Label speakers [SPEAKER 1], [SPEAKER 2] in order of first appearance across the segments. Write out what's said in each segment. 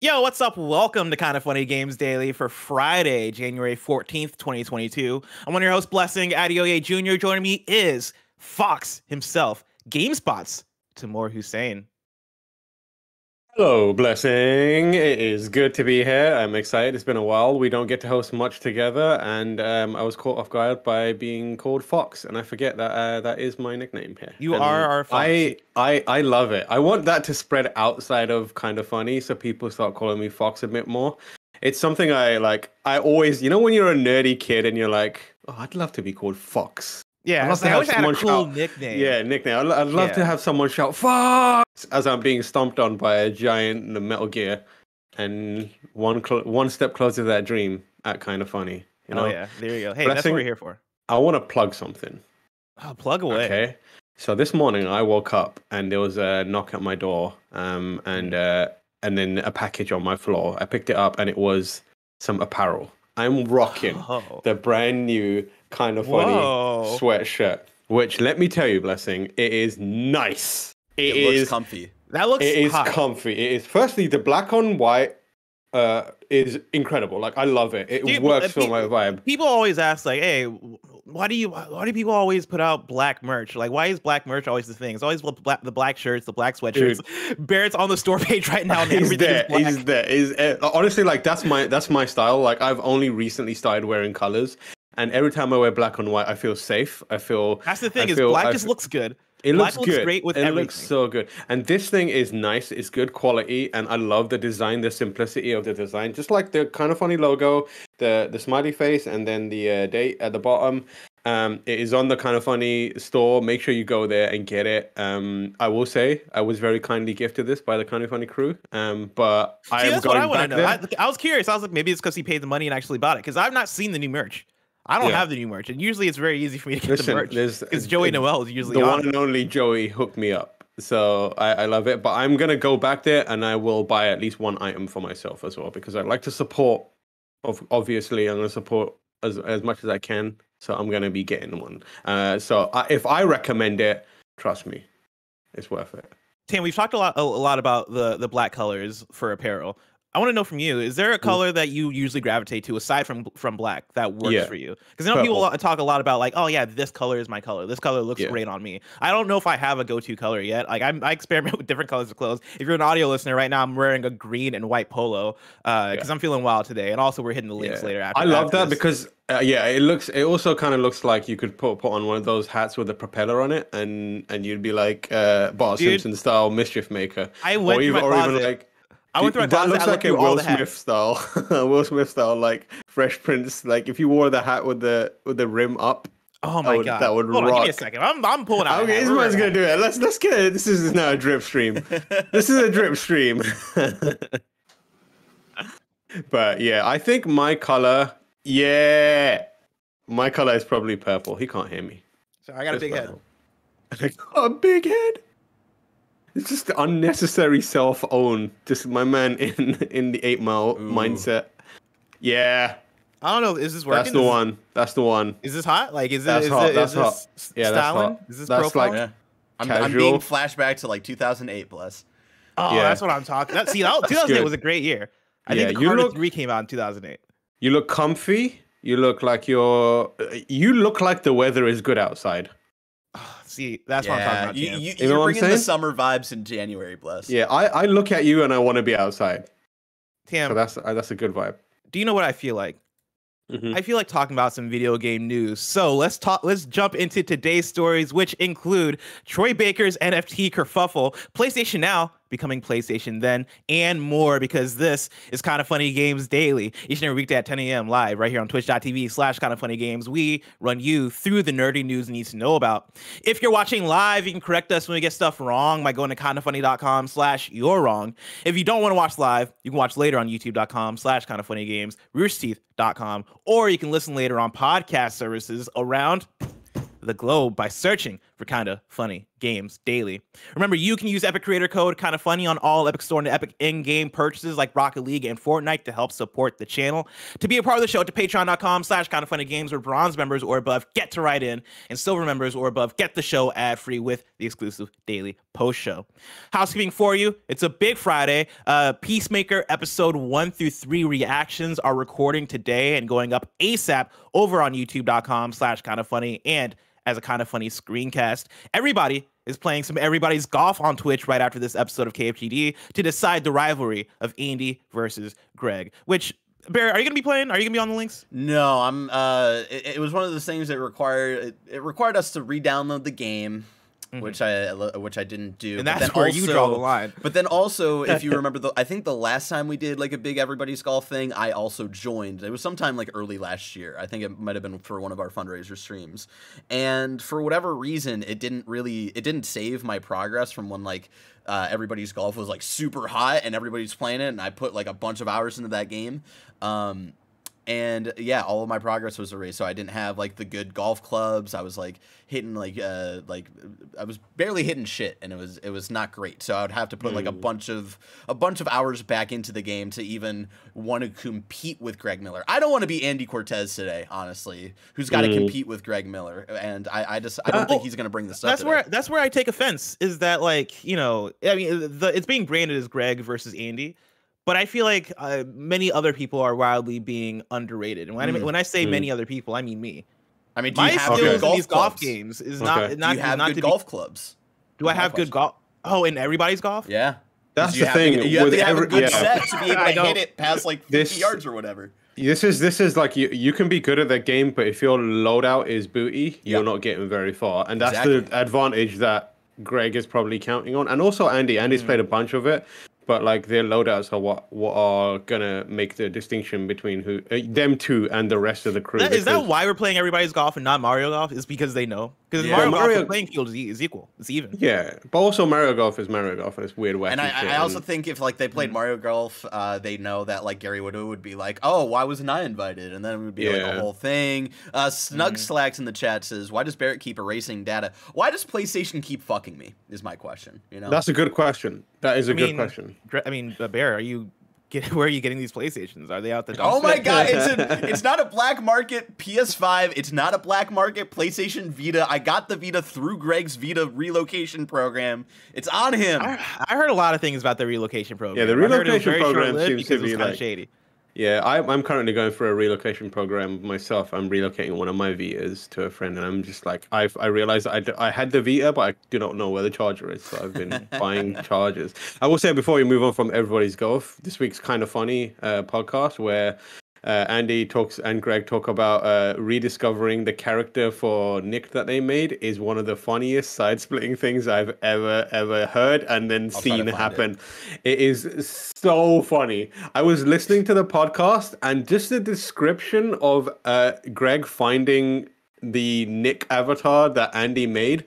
[SPEAKER 1] Yo, what's up? Welcome to Kinda Funny Games Daily for Friday, January 14th, 2022. I'm one of your hosts, Blessing Adeoye Jr. Joining me is Fox himself, GameSpot's Timur Hussein.
[SPEAKER 2] Hello, Blessing. It is good to be here. I'm excited. It's been a while. We don't get to host much together, and I was caught off guard by being called Fox, and I forget that that is my nickname here.
[SPEAKER 1] You
[SPEAKER 2] And
[SPEAKER 1] are our Fox.
[SPEAKER 2] I love it. I want that to spread outside of Kinda Funny, so people start calling me Fox a bit more. It's something I like. I always, when you're a nerdy kid and you're like, oh, I'd love to be called Fox.
[SPEAKER 1] Yeah, I wish I had a cool nickname.
[SPEAKER 2] Yeah, nickname. I'd love to have someone shout "Fox" as I'm being stomped on by a giant Metal Gear, and one step closer to that dream. At Kinda Funny,
[SPEAKER 1] Oh yeah, there you go. Hey, that's what we're here for.
[SPEAKER 2] I want to plug something.
[SPEAKER 1] Oh, plug away.
[SPEAKER 2] Okay. So this morning I woke up and there was a knock at my door, and then a package on my floor. I picked it up and it was some apparel. I'm rocking the brand new Kinda Funny sweatshirt, which, let me tell you, Blessing, it is nice.
[SPEAKER 3] It looks comfy.
[SPEAKER 1] It
[SPEAKER 2] is comfy. It is. Firstly, the black on white is incredible. Like, I love it. It works for my vibe.
[SPEAKER 1] People always ask, like, hey, why do people always put out black merch? Like, why is black merch always the thing? It's always the black shirts, the black sweatshirts. Barrett's on the store page right now. And
[SPEAKER 2] He's there. Honestly, like, that's my style. Like, I've only recently started wearing colors, and every time I wear black on white, I feel safe. That's the thing. Black just looks good. It looks
[SPEAKER 1] good. Great with everything.
[SPEAKER 2] It looks so good. And this thing is nice. It's good quality. And I love the design, the simplicity of the design. Just like the Kinda Funny logo, the smiley face, and then the date at the bottom. It is on the Kinda Funny store. Make sure you go there and get it. I will say I was very kindly gifted this by the Kinda Funny crew. But
[SPEAKER 1] that's what I want to know. I was curious. I was like, maybe it's because he paid the money and actually bought it. Because I've not seen the new merch. I don't have the new merch, and usually it's very easy for me to get the merch because Joey Noel is usually
[SPEAKER 2] the one and only Joey hooked me up. So I love it, but I'm gonna go back there and I will buy at least one item for myself as well because I like to support. Obviously, I'm gonna support as much as I can, so I'm gonna be getting one. So if I recommend it, trust me, it's worth it.
[SPEAKER 1] Tim, we've talked a lot about the black colors for apparel. I want to know from you, is there a color that you usually gravitate to aside from black that works for you? Because I know people talk a lot about like, oh yeah, this color is my color. This color looks great on me. I don't know if I have a go-to color yet. Like I experiment with different colors of clothes. If you're an audio listener right now, I'm wearing a green and white polo because I'm feeling wild today. And also we're hitting the links later.
[SPEAKER 2] I love that because it also kind of looks like you could put on one of those hats with a propeller on it and you'd be like Bart Simpson style mischief maker.
[SPEAKER 1] I went through my closet. I went through a closet.
[SPEAKER 2] That looks like a Will Smith style, Will Smith style, like Fresh Prince. Like if you wore the hat with the rim up.
[SPEAKER 1] Oh my god,
[SPEAKER 2] that would rock.
[SPEAKER 1] Give me a second. I'm pulling out.
[SPEAKER 2] Okay, this man's gonna do it. Let's get it. This is now a drip stream. This is a drip stream. But yeah, I think my color. Yeah, my color is probably purple. He can't hear me.
[SPEAKER 1] So I got a big head.
[SPEAKER 2] I got a big head. It's just unnecessary self-own. Just my man in the 8 Mile mindset. Yeah.
[SPEAKER 1] I don't know. Is this working?
[SPEAKER 2] That's the one.
[SPEAKER 1] Is this hot? Like, is
[SPEAKER 2] that's
[SPEAKER 1] it?
[SPEAKER 2] hot.
[SPEAKER 1] Is this
[SPEAKER 2] hot. Yeah, that's hot.
[SPEAKER 1] Is this
[SPEAKER 2] that's
[SPEAKER 1] profile?
[SPEAKER 2] like
[SPEAKER 3] I'm being flashback to like 2008 plus.
[SPEAKER 1] Oh, that's what I'm talking. 2008 was a great year. I think the Carter 3 came out in 2008.
[SPEAKER 2] You look comfy. You look like you look like the weather is good outside.
[SPEAKER 1] See, that's what I'm talking about.
[SPEAKER 3] You're bringing the summer vibes in January, Bless.
[SPEAKER 2] Yeah, I look at you and I want to be outside.
[SPEAKER 1] Tim,
[SPEAKER 2] so that's a good vibe.
[SPEAKER 1] Do you know what I feel like? I feel like talking about some video game news. So let's jump into today's stories, which include Troy Baker's NFT kerfuffle, PlayStation Now becoming PlayStation Then, and more, because this is Kinda Funny Games Daily. Each and every weekday at 10 a.m. live right here on twitch.tv/KindaFunnyGames. We run you through the nerdy news you need to know about. If you're watching live, you can correct us when we get stuff wrong by going to kindafunny.com/you're wrong. If you don't want to watch live, you can watch later on youtube.com/KindaFunnyGames, roosterteeth.com, or you can listen later on podcast services around the globe by searching for Kinda Funny Games daily. Remember, you can use Epic Creator Code Kinda Funny on all Epic Store and Epic in-game purchases like Rocket League and Fortnite to help support the channel. To be a part of the show, to patreon.com/kindafunnygames, where bronze members or above get to write in, and silver members or above get the show ad-free with the exclusive daily post show. Housekeeping for you, it's a big Friday. Peacemaker episode 1 through 3 reactions are recording today and going up ASAP over on youtube.com/kindafunny and as a Kinda Funny Screencast. Everybody is playing some Everybody's Golf on Twitch right after this episode of KFGD to decide the rivalry of Andy versus Greg. Which, Bear, are you gonna be playing? Are you gonna be on the links?
[SPEAKER 3] No, I'm. It was one of those things that required us to re-download the game. Which I didn't do.
[SPEAKER 1] And that's where you draw the line.
[SPEAKER 3] But then also, if you remember, I think the last time we did like a big Everybody's Golf thing, I also joined. It was sometime like early last year. I think it might have been for one of our fundraiser streams. And for whatever reason, it didn't save my progress from when like Everybody's Golf was like super hot and everybody's playing it, and I put like a bunch of hours into that game. And yeah, all of my progress was erased. So I didn't have like the good golf clubs. I was like hitting like I was barely hitting shit, and it was not great. So I would have to put like a bunch of hours back into the game to even want to compete with Greg Miller. I don't want to be Andy Cortez today, honestly, who's got to compete with Greg Miller, and I don't think he's gonna bring this up.
[SPEAKER 1] That's where I take offense. Is that like, you know, I mean, it's being branded as Greg versus Andy. But I feel like many other people are wildly being underrated. And when I say many other people, I mean me.
[SPEAKER 3] I mean,
[SPEAKER 1] my skills in these golf games is not
[SPEAKER 3] do you have good golf clubs?
[SPEAKER 1] Do I have good golf? Oh, in Everybody's Golf?
[SPEAKER 3] Yeah.
[SPEAKER 2] That's the thing.
[SPEAKER 3] You have to have a good set to be able to hit it past like 50 yards or whatever.
[SPEAKER 2] This is like you can be good at that game, but if your loadout is booty, you're not getting very far. And that's the advantage that Greg is probably counting on. And also Andy. Andy's played a bunch of it. But like their loadouts are what are gonna make the distinction between them two and the rest of the crew.
[SPEAKER 1] Is that why we're playing Everybody's Golf and not Mario Golf? Is because they know? Because Mario Golf, the playing field is equal. It's even.
[SPEAKER 2] Yeah, but also Mario Golf is Mario Golf, and it's weird wacky.
[SPEAKER 3] And I also think if like they played Mario Golf, they know that like Gary Woodoo would be like, oh, why wasn't I invited? And then it would be like a whole thing. Snug Slacks in the chat says, why does Barrett keep erasing data? Why does PlayStation keep fucking me? Is my question. You know,
[SPEAKER 2] that's a good question. That is a good question.
[SPEAKER 1] I mean, Bear, where are you getting these PlayStations? Are they out the dumpster?
[SPEAKER 3] Oh my god, it's not a black market PS5. It's not a black market PlayStation Vita. I got the Vita through Greg's Vita relocation program. It's on him.
[SPEAKER 1] I heard a lot of things about the relocation program.
[SPEAKER 2] Yeah, the relocation program seems to be
[SPEAKER 1] like shady.
[SPEAKER 2] Yeah, I'm currently going for a relocation program myself. I'm relocating one of my Vitas to a friend, and I'm just like, I realized I had the Vita, but I do not know where the charger is, so I've been buying chargers. I will say before we move on from Everybody's Golf, this week's Kinda Funny podcast where Andy talks and Greg talk about rediscovering the character for Nick that they made is one of the funniest side-splitting things I've ever heard and then seen happen. It is so funny. I was listening to the podcast and just the description of Greg finding the Nick avatar that Andy made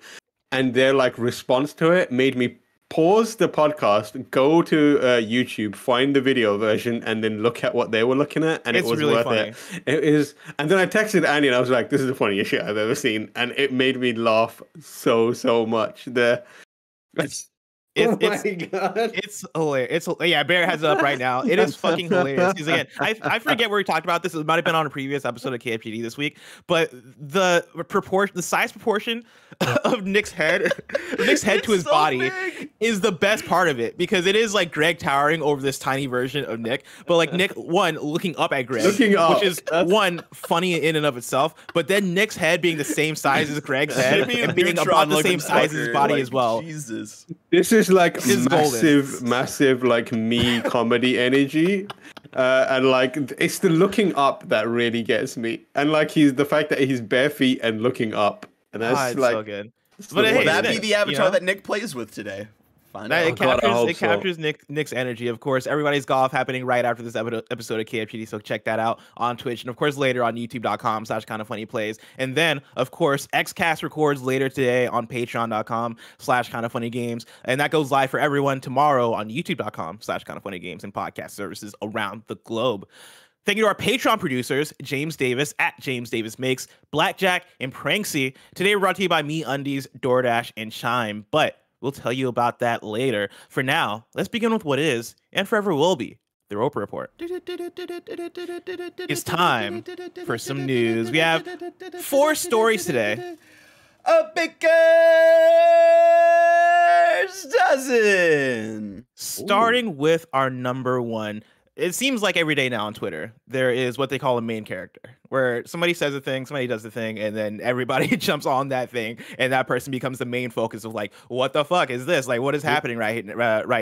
[SPEAKER 2] and their like response to it made me pause the podcast, go to YouTube, find the video version, and then look at what they were looking at, and it was really worth funny. It is, and then I texted Andy, and I was like, "This is the funniest shit I've ever seen," and it made me laugh so much.
[SPEAKER 1] My God. It's hilarious. Yeah, Bear has it up right now. It is fucking hilarious. Because again, I forget where we talked about this. It might have been on a previous episode of KFGD this week, but the size proportion of Nick's head to his so body big. Is the best part of it because it is like Greg towering over this tiny version of Nick, but like Nick looking up at Greg, which is funny in and of itself. But then Nick's head being the same size as Greg's head and being about the same size as his body as well.
[SPEAKER 3] Jesus.
[SPEAKER 2] This is like massive like me comedy energy. And like it's the looking up that really gets me. And like the fact that he's bare feet and looking up. And that's like
[SPEAKER 1] so good.
[SPEAKER 3] But hey, that'd be the avatar that Nick plays with today.
[SPEAKER 1] It captures Nick's energy, of course. Everybody's Golf happening right after this episode of KFGD, so check that out on Twitch. And, of course, later on youtube.com/kindafunnyplays. And then, of course, XCast records later today on patreon.com/kindafunnygames. And that goes live for everyone tomorrow on youtube.com/kindafunnygames and podcast services around the globe. Thank you to our Patreon producers, James Davis at James Davis Makes, Blackjack, and Pranksy. Today we're brought to you by MeUndies, DoorDash, and Chime, but we'll tell you about that later. For now, let's begin with what is, and forever will be, the Roper Report. It's time for some news. We have 4 stories today.
[SPEAKER 3] A baker's dozen.
[SPEAKER 1] Starting with our number one. It seems like every day now on Twitter, there is what they call a main character, where somebody says a thing, somebody does the thing, and then everybody jumps on that thing, and that person becomes the main focus of like, what the fuck is this? Like, what is happening right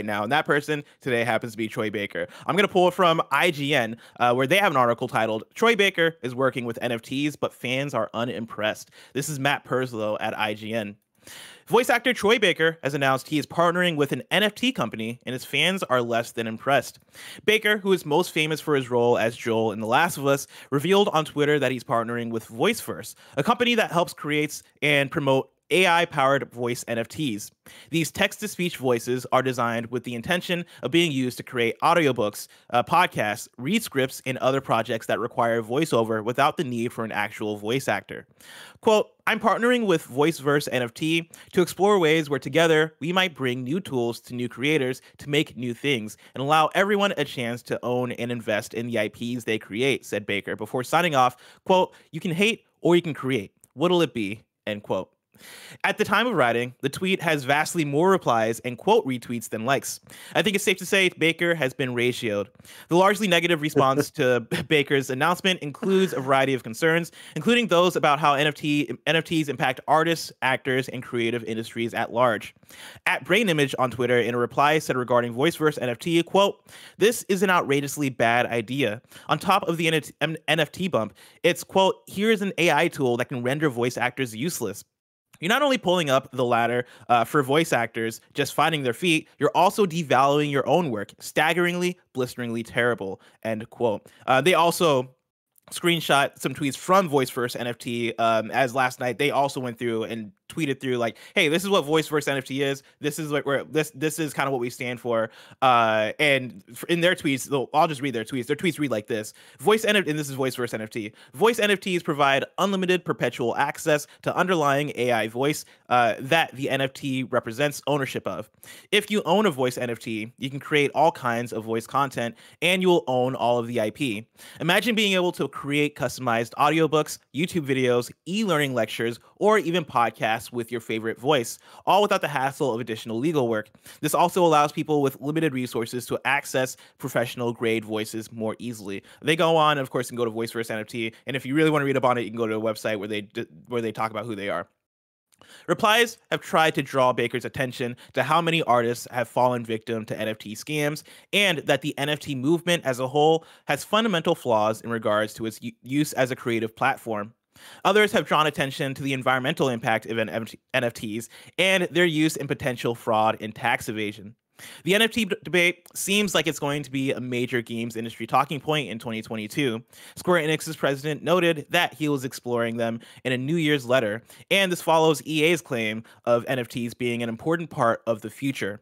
[SPEAKER 1] now? And that person today happens to be Troy Baker. I'm going to pull it from IGN, where they have an article titled, Troy Baker is working with NFTs, but fans are unimpressed. This is Matt Perslow at IGN. Voice actor Troy Baker has announced he is partnering with an NFT company, and his fans are less than impressed. Baker, who is most famous for his role as Joel in The Last of Us, revealed on Twitter that he's partnering with VoiceVerse, a company that helps create and promote AI-powered voice NFTs. These text-to-speech voices are designed with the intention of being used to create audiobooks, podcasts, read scripts, and other projects that require voiceover without the need for an actual voice actor. Quote, I'm partnering with VoiceverseNFT to explore ways where together we might bring new tools to new creators to make new things and allow everyone a chance to own and invest in the IPs they create, said Baker before signing off, quote, you can hate or you can create. What'll it be? End quote. At the time of writing, the tweet has vastly more replies and quote retweets than likes. I think it's safe to say Baker has been ratioed. The largely negative response to Baker's announcement includes a variety of concerns, including those about how NFTs impact artists, actors, and creative industries at large. At Brainimage on Twitter, in a reply, said regarding VoiceverseNFT, quote, this is an outrageously bad idea. On top of the NFT bump, it's, quote, here's an AI tool that can render voice actors useless. You're not only pulling up the ladder for voice actors just finding their feet, you're also devaluing your own work. Staggeringly, blisteringly terrible, end quote. They also screenshot some tweets from VoiceverseNFT as last night they also went through and tweeted through like, hey, this is what VoiceverseNFT is. This is like where this is kind of what we stand for. And in their tweets, I'll just read their tweets. Their tweets read like this: and this is VoiceverseNFT. Voice NFTs provide unlimited perpetual access to underlying AI voice that the NFT represents ownership of. If you own a voice NFT, you can create all kinds of voice content and you will own all of the IP. Imagine being able to create customized audiobooks, YouTube videos, e-learning lectures, or even podcasts with your favorite voice, all without the hassle of additional legal work. This also allows people with limited resources to access professional grade voices more easily. They go on, of course, and go to VoiceverseNFT, and if you really want to read up on it, you can go to a website where they talk about who they are. Replies have tried to draw Baker's attention to how many artists have fallen victim to NFT scams and that the NFT movement as a whole has fundamental flaws in regards to its use as a creative platform. Others have drawn attention to the environmental impact of NFTs and their use in potential fraud and tax evasion. The NFT debate seems like it's going to be a major games industry talking point in 2022. Square Enix's president noted that he was exploring them in a New Year's letter, and this follows EA's claim of NFTs being an important part of the future.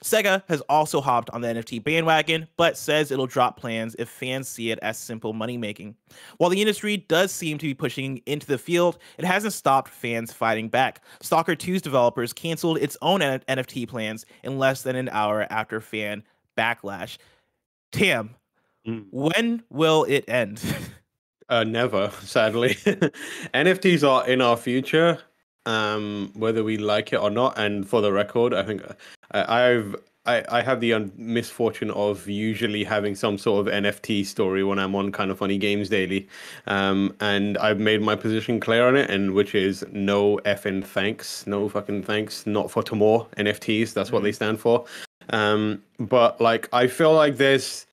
[SPEAKER 1] Sega has also hopped on the NFT bandwagon, but says it'll drop plans if fans see it as simple money-making. While the industry does seem to be pushing into the field, it hasn't stopped fans fighting back. Stalker 2's developers canceled its own NFT plans in less than an hour after fan backlash. Tam, when will it end?
[SPEAKER 2] Never, sadly. NFTs are in our future, whether we like it or not. And for the record, I think I have the misfortune of usually having some sort of NFT story when I'm on Kinda Funny Games Daily, and I've made my position clear on it, and which is no effing thanks, no fucking thanks, not for tomorrow NFTs. That's what they stand for. But like, I feel like there's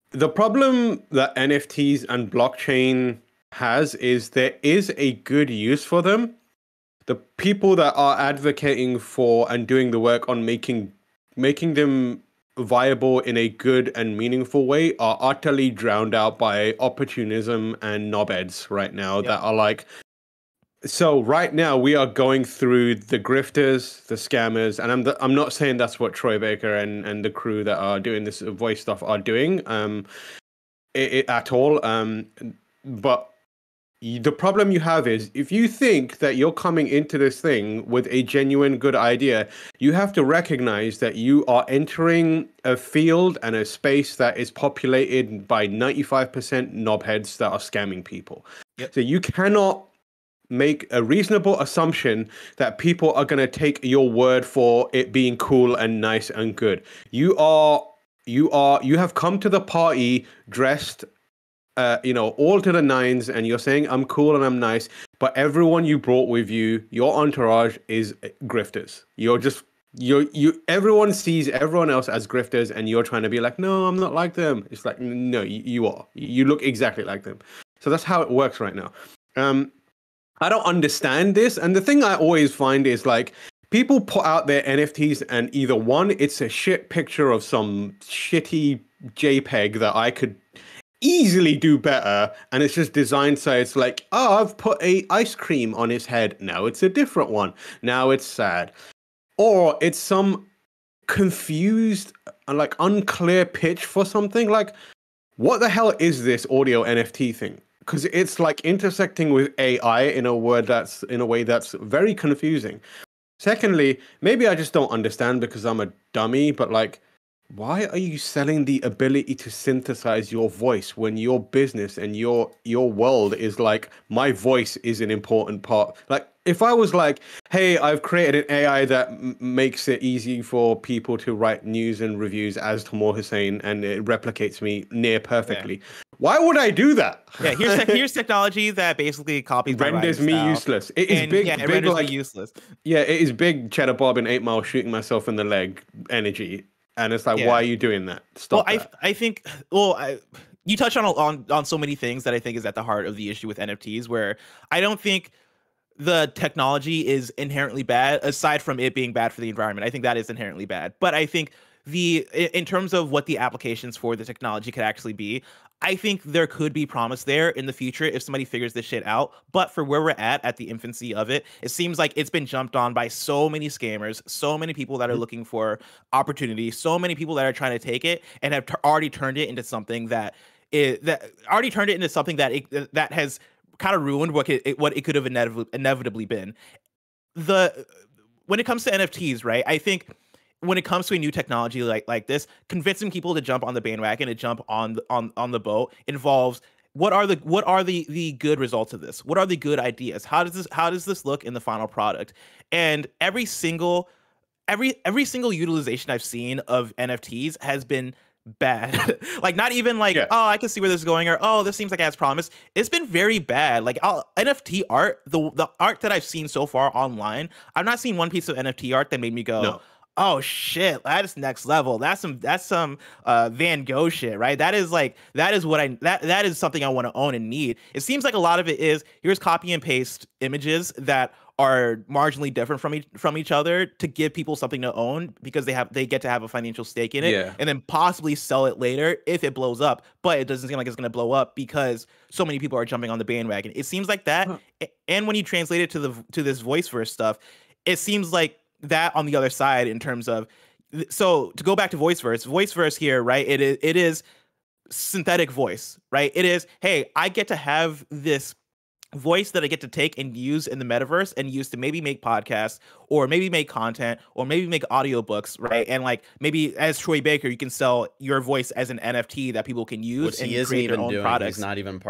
[SPEAKER 2] the problem that NFTs and blockchain has is there is a good use for them. The people that are advocating for and doing the work on making them viable in a good and meaningful way are utterly drowned out by opportunism and knobheads right now that are like, so right now we are going through the grifters, the scammers, and I'm not saying that's what Troy Baker and the crew that are doing this voice stuff are doing. at all. But the problem you have is if you think that you're coming into this thing with a genuine good idea, you have to recognize that you are entering a field and a space that is populated by 95% knobheads that are scamming people. Yep. So you cannot make a reasonable assumption that people are going to take your word for it being cool and nice and good. You have come to the party dressed all to the nines, and you're saying I'm cool and I'm nice, but everyone you brought with you, your entourage, is grifters. Everyone sees everyone else as grifters, and you're trying to be like, no, I'm not like them. It's like, no, you are. You look exactly like them. So that's how it works right now. I don't understand this, and the thing I always find is like, people put out their NFTs, and either one, it's a shit picture of some shitty JPEG that I could easily do better, and it's just designed so it's like, oh, I've put a ice cream on his head, now it's a different one, now it's sad, or it's some confused, like unclear pitch for something. Like, what the hell is this audio NFT thing? Because it's like intersecting with AI in a way that's very confusing. Secondly, maybe I just don't understand because I'm a dummy, but like, why are you selling the ability to synthesize your voice when your business and your world is like, my voice is an important part? Like, if I was like, hey, I've created an AI that makes it easy for people to write news and reviews as Tamor Hussein, and it replicates me near perfectly. Yeah. Why would I do that?
[SPEAKER 1] Yeah, here's technology that basically copies my
[SPEAKER 2] renders me useless. It is big.
[SPEAKER 1] Yeah, it renders me useless.
[SPEAKER 2] Yeah, it is big Cheddar Bob and 8 Mile shooting myself in the leg energy. And it's like, why are you doing that? Stop that.
[SPEAKER 1] I think, you touch on so many things that I think is at the heart of the issue with NFTs, where I don't think the technology is inherently bad, aside from it being bad for the environment. I think that is inherently bad. But I think in terms of what the applications for the technology could actually be, I think there could be promise there in the future if somebody figures this shit out. But for where we're at the infancy of it, it seems like it's been jumped on by so many scammers, so many people that are looking for opportunity, so many people that are trying to take it and have already turned it into something that has kind of ruined what it could have inevitably been. When it comes to NFTs, right? I think when it comes to a new technology like this, convincing people to jump on the bandwagon, to jump on the boat, involves what are the good results of this? What are the good ideas? How does this look in the final product? And every single utilization I've seen of NFTs has been bad. Like, not even like, oh, I can see where this is going, or oh, this seems like it has promise. It's been very bad. Like, NFT art, the art that I've seen so far online, I've not seen one piece of NFT art that made me go, no. Oh shit, that is next level. That's some Van Gogh shit, right? That is something I want to own and need. It seems like a lot of it is, here's copy and paste images that are marginally different from each other to give people something to own, because they get to have a financial stake in it, and then possibly sell it later if it blows up. But it doesn't seem like it's going to blow up because so many people are jumping on the bandwagon. It seems like that. And when you translate it to this VoiceVerse stuff, it seems like that on the other side, in terms of, so to go back to VoiceVerse here, right? It is synthetic voice, right? It is, hey, I get to have this voice that I get to take and use in the metaverse and use to maybe make podcasts, or maybe make content, or maybe make audiobooks, right? And like, maybe as Troy Baker, you can sell your voice as an NFT that people can use and create their own products.
[SPEAKER 3] He's not even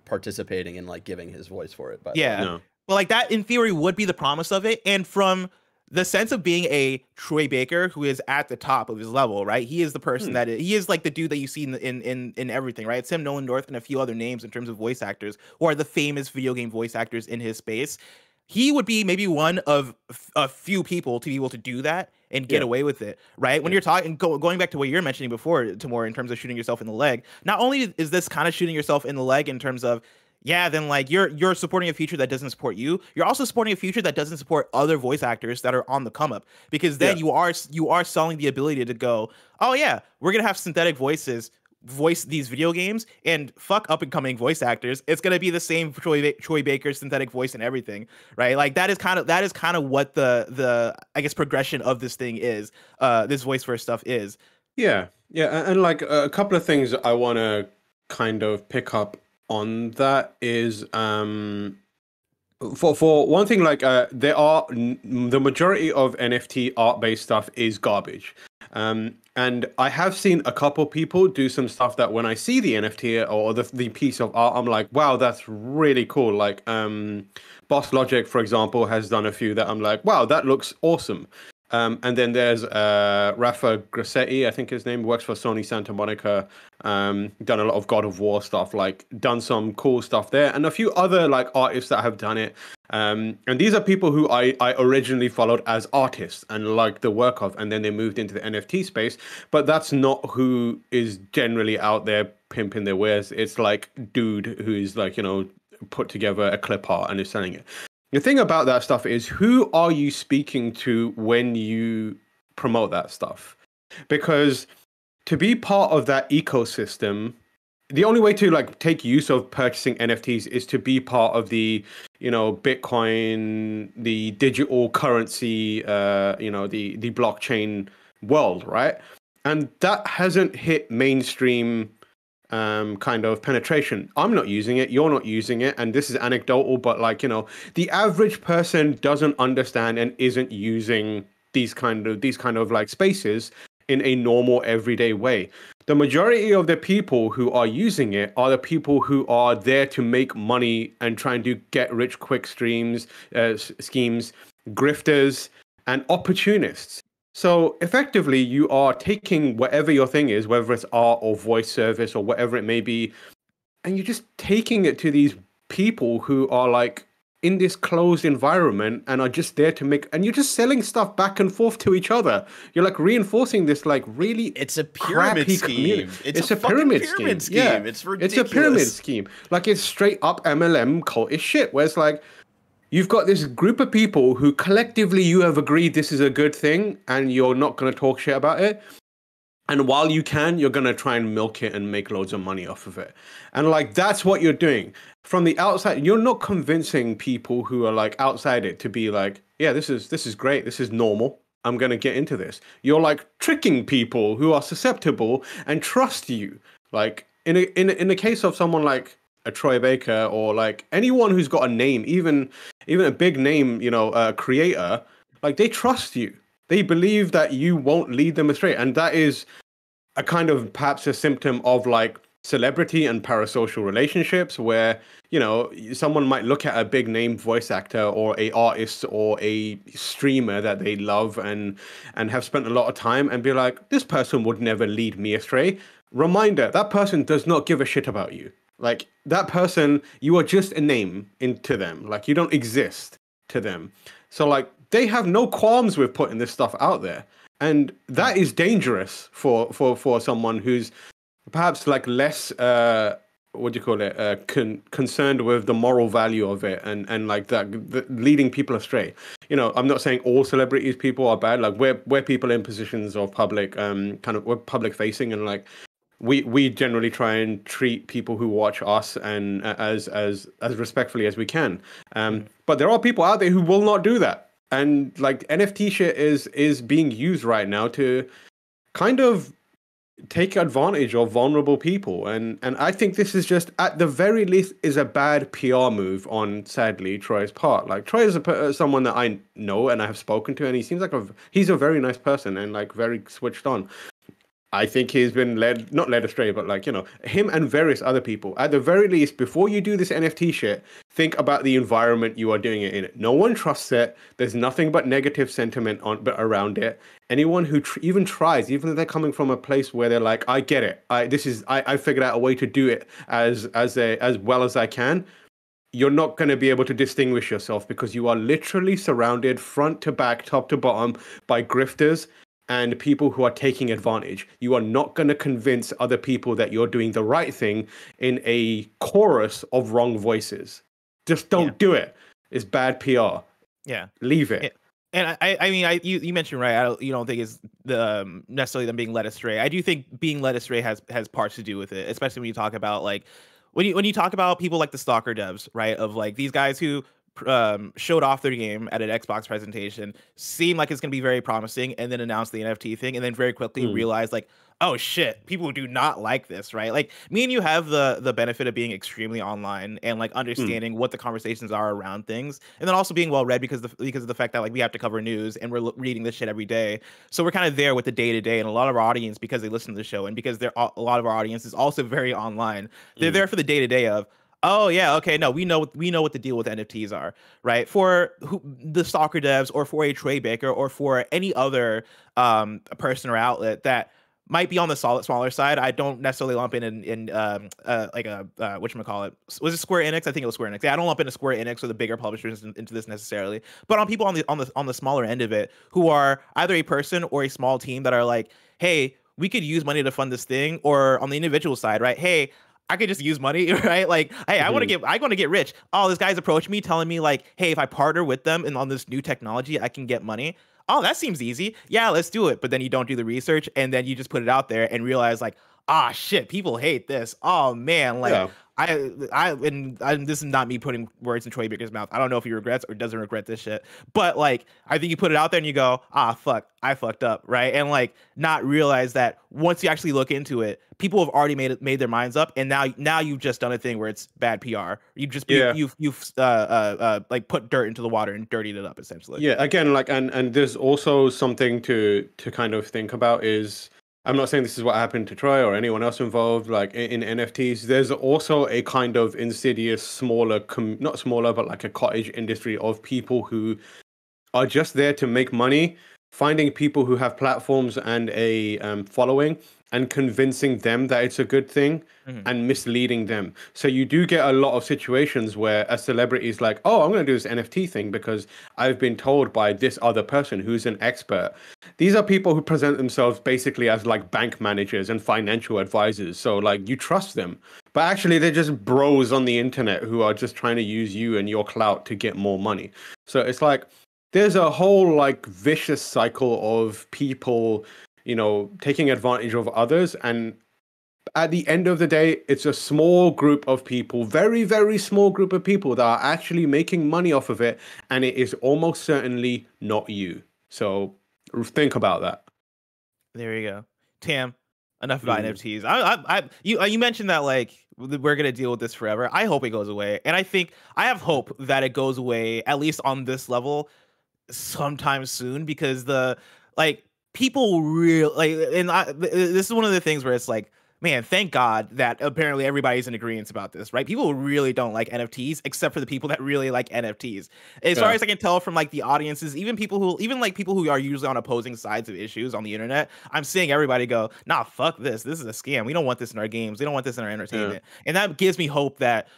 [SPEAKER 3] participating in like giving his voice for it. But
[SPEAKER 1] no. Well, like, that in theory would be the promise of it. And from the sense of being a Troy Baker who is at the top of his level, right? He is the person he is like the dude that you see in everything, right? It's him, Nolan North, and a few other names in terms of voice actors who are the famous video game voice actors in his space. He would be maybe one of a few people to be able to do that and get away with it, right? When you're talking, going back to what you're mentioning before, Tamor, in terms of shooting yourself in the leg, not only is this kind of shooting yourself in the leg in terms of, then like you're supporting a future that doesn't support you. You're also supporting a future that doesn't support other voice actors that are on the come up, because then you are selling the ability to go, oh yeah, we're gonna have synthetic voices voice these video games, and fuck up and coming voice actors. It's gonna be the same Troy Baker synthetic voice and everything, right? Like, that is kind of what the I guess progression of this thing is. This VoiceVerse stuff is.
[SPEAKER 2] Yeah, and like a couple of things I want to kind of pick up on that is for one thing, like there are the majority of NFT art based stuff is garbage. And I have seen a couple people do some stuff that when I see the NFT or the piece of art, I'm like, wow, that's really cool. Like Boss Logic, for example, has done a few that I'm like, wow, that looks awesome. And then there's Rafa Grassetti, I think his name, works for Sony Santa Monica, done a lot of God of War stuff, like done some cool stuff there, and a few other like artists that have done it. And these are people who I originally followed as artists and liked the work of, and then they moved into the NFT space. But that's not who is generally out there pimping their wares. It's like dude who is like, you know, put together a clip art and is selling it. The thing about that stuff is, who are you speaking to when you promote that stuff? Because to be part of that ecosystem, the only way to like take use of purchasing NFTs is to be part of the, you know, Bitcoin, the digital currency, you know, the blockchain world, right? And that hasn't hit mainstream kind of penetration. I'm not using it, you're not using it, and this is anecdotal, but like, you know, the average person doesn't understand and isn't using these kind of like spaces in a normal everyday way. The majority of the people who are using it are the people who are there to make money and trying to get rich quick schemes, grifters, and opportunists. So effectively, you are taking whatever your thing is, whether it's art or voice service or whatever it may be, and you're just taking it to these people who are like in this closed environment and are just there to make, and you're just selling stuff back and forth to each other. You're like reinforcing this like really
[SPEAKER 3] it's a pyramid scheme. It's a
[SPEAKER 2] pyramid
[SPEAKER 3] scheme.
[SPEAKER 2] Yeah,
[SPEAKER 3] it's ridiculous.
[SPEAKER 2] It's a pyramid scheme. Like it's straight up MLM cultish shit, where it's like, you've got this group of people who collectively you have agreed this is a good thing and you're not going to talk shit about it. And while you can, you're going to try and milk it and make loads of money off of it. And like, that's what you're doing. From the outside, you're not convincing people who are like outside it to be like, yeah, this is great. This is normal. I'm going to get into this. You're like tricking people who are susceptible and trust you. Like in the case of someone like a Troy Baker or like anyone who's got a name, even a big name, you know, creator, like they trust you. They believe that you won't lead them astray. And that is a kind of perhaps a symptom of like celebrity and parasocial relationships where, you know, someone might look at a big name voice actor or a artist or a streamer that they love and have spent a lot of time and be like, this person would never lead me astray. Reminder, that person does not give a shit about you. Like that person, you are just a name into them. Like you don't exist to them. So like they have no qualms with putting this stuff out there. And that is dangerous for someone who's perhaps like less, concerned with the moral value of it and like that leading people astray. You know, I'm not saying all celebrities people are bad. Like we're people in positions of public, we're public facing, and like we generally try and treat people who watch us and as respectfully as we can. But there are people out there who will not do that. And like NFT shit is being used right now to kind of take advantage of vulnerable people. And I think this is just, at the very least, is a bad PR move on, sadly, Troy's part. Like Troy is someone that I know and I have spoken to, and he seems like he's a very nice person and like very switched on. I think he's been not led astray, but like, you know, him and various other people, at the very least, before you do this NFT shit, think about the environment you are doing it in. No one trusts it. There's nothing but negative sentiment around it. Anyone who even tries, even if they're coming from a place where they're like, I get it. I figured out a way to do it as well as I can. You're not going to be able to distinguish yourself because you are literally surrounded front to back, top to bottom by grifters and people who are taking advantage. You are not going to convince other people that you're doing the right thing in a chorus of wrong voices. Just don't do it. It's bad PR.
[SPEAKER 1] Yeah.
[SPEAKER 2] Leave it.
[SPEAKER 1] And I mean, you mentioned, right, you don't think it's necessarily them being led astray. I do think being led astray has parts to do with it, especially when you talk about like, when you talk about people like the stalker devs, right, of like these guys who showed off their game at an Xbox presentation, seemed like it's going to be very promising, and then announced the NFT thing, and then very quickly realized like, oh shit, people do not like this, right? Like me and you have the benefit of being extremely online and like understanding what the conversations are around things, and then also being well read because of the fact that like we have to cover news and we're reading this shit every day. So we're kind of there with the day to day, and a lot of our audience, because they listen to the show and because a lot of our audience is also very online, they're there for the day to day of, oh yeah, okay, no, we know what the deal with NFTs are, right? For the soccer devs, or for a Troy Baker, or for any other person or outlet that might be on the smaller side. I don't necessarily lump in like a whatchamacallit. Was it Square Enix? I think it was Square Enix. Yeah, I don't lump in a Square Enix or the bigger publishers into this necessarily, but on people on the smaller end of it, who are either a person or a small team that are like, hey, we could use money to fund this thing, or on the individual side, right? Hey, I could just use money, right? Like, hey, I want to get rich. Oh, this guy's approached me telling me like, hey, if I partner with them and on this new technology, I can get money. Oh, that seems easy. Yeah, let's do it. But then you don't do the research, and then you just put it out there and realize like, ah, shit, people hate this. Oh man, like
[SPEAKER 2] Yeah.
[SPEAKER 1] and this is not me putting words in Troy Baker's mouth. I don't know if he regrets or doesn't regret this shit, but like, I think you put it out there and you go, ah, fuck, I fucked up, right? And like, not realize that once you actually look into it, people have already made their minds up, and now you've just done a thing where it's bad PR. You've like put dirt into the water and dirtied it up essentially.
[SPEAKER 2] Yeah, again, like, and there's also something to kind of think about is, I'm not saying this is what happened to Troy or anyone else involved, like in NFTs. There's also a kind of insidious, smaller, not smaller, but like a cottage industry of people who are just there to make money, finding people who have platforms and a following, and convincing them that it's a good thing, and misleading them. So you do get a lot of situations where a celebrity is like, oh, I'm going to do this NFT thing because I've been told by this other person who's an expert. These are people who present themselves basically as like bank managers and financial advisors. So like, you trust them, but actually they're just bros on the internet who are just trying to use you and your clout to get more money. So it's like, there's a whole like vicious cycle of people, you know, taking advantage of others. And at the end of the day, it's a small group of people, very, very small group of people that are actually making money off of it. And it is almost certainly not you. So think about that.
[SPEAKER 1] There you go. Tam, enough about NFTs. You mentioned that like we're gonna deal with this forever. I hope it goes away. And I think I have hope that it goes away, at least on this level, sometime soon, because people real like, and this is one of the things where it's like, man, thank God that apparently everybody's in agreement about this, right? People really don't like NFTs, except for the people that really like NFTs. As far as I can tell from like the audiences, even people who are usually on opposing sides of issues on the internet, I'm seeing everybody go, nah, fuck this. This is a scam. We don't want this in our games. We don't want this in our entertainment. And that gives me hope that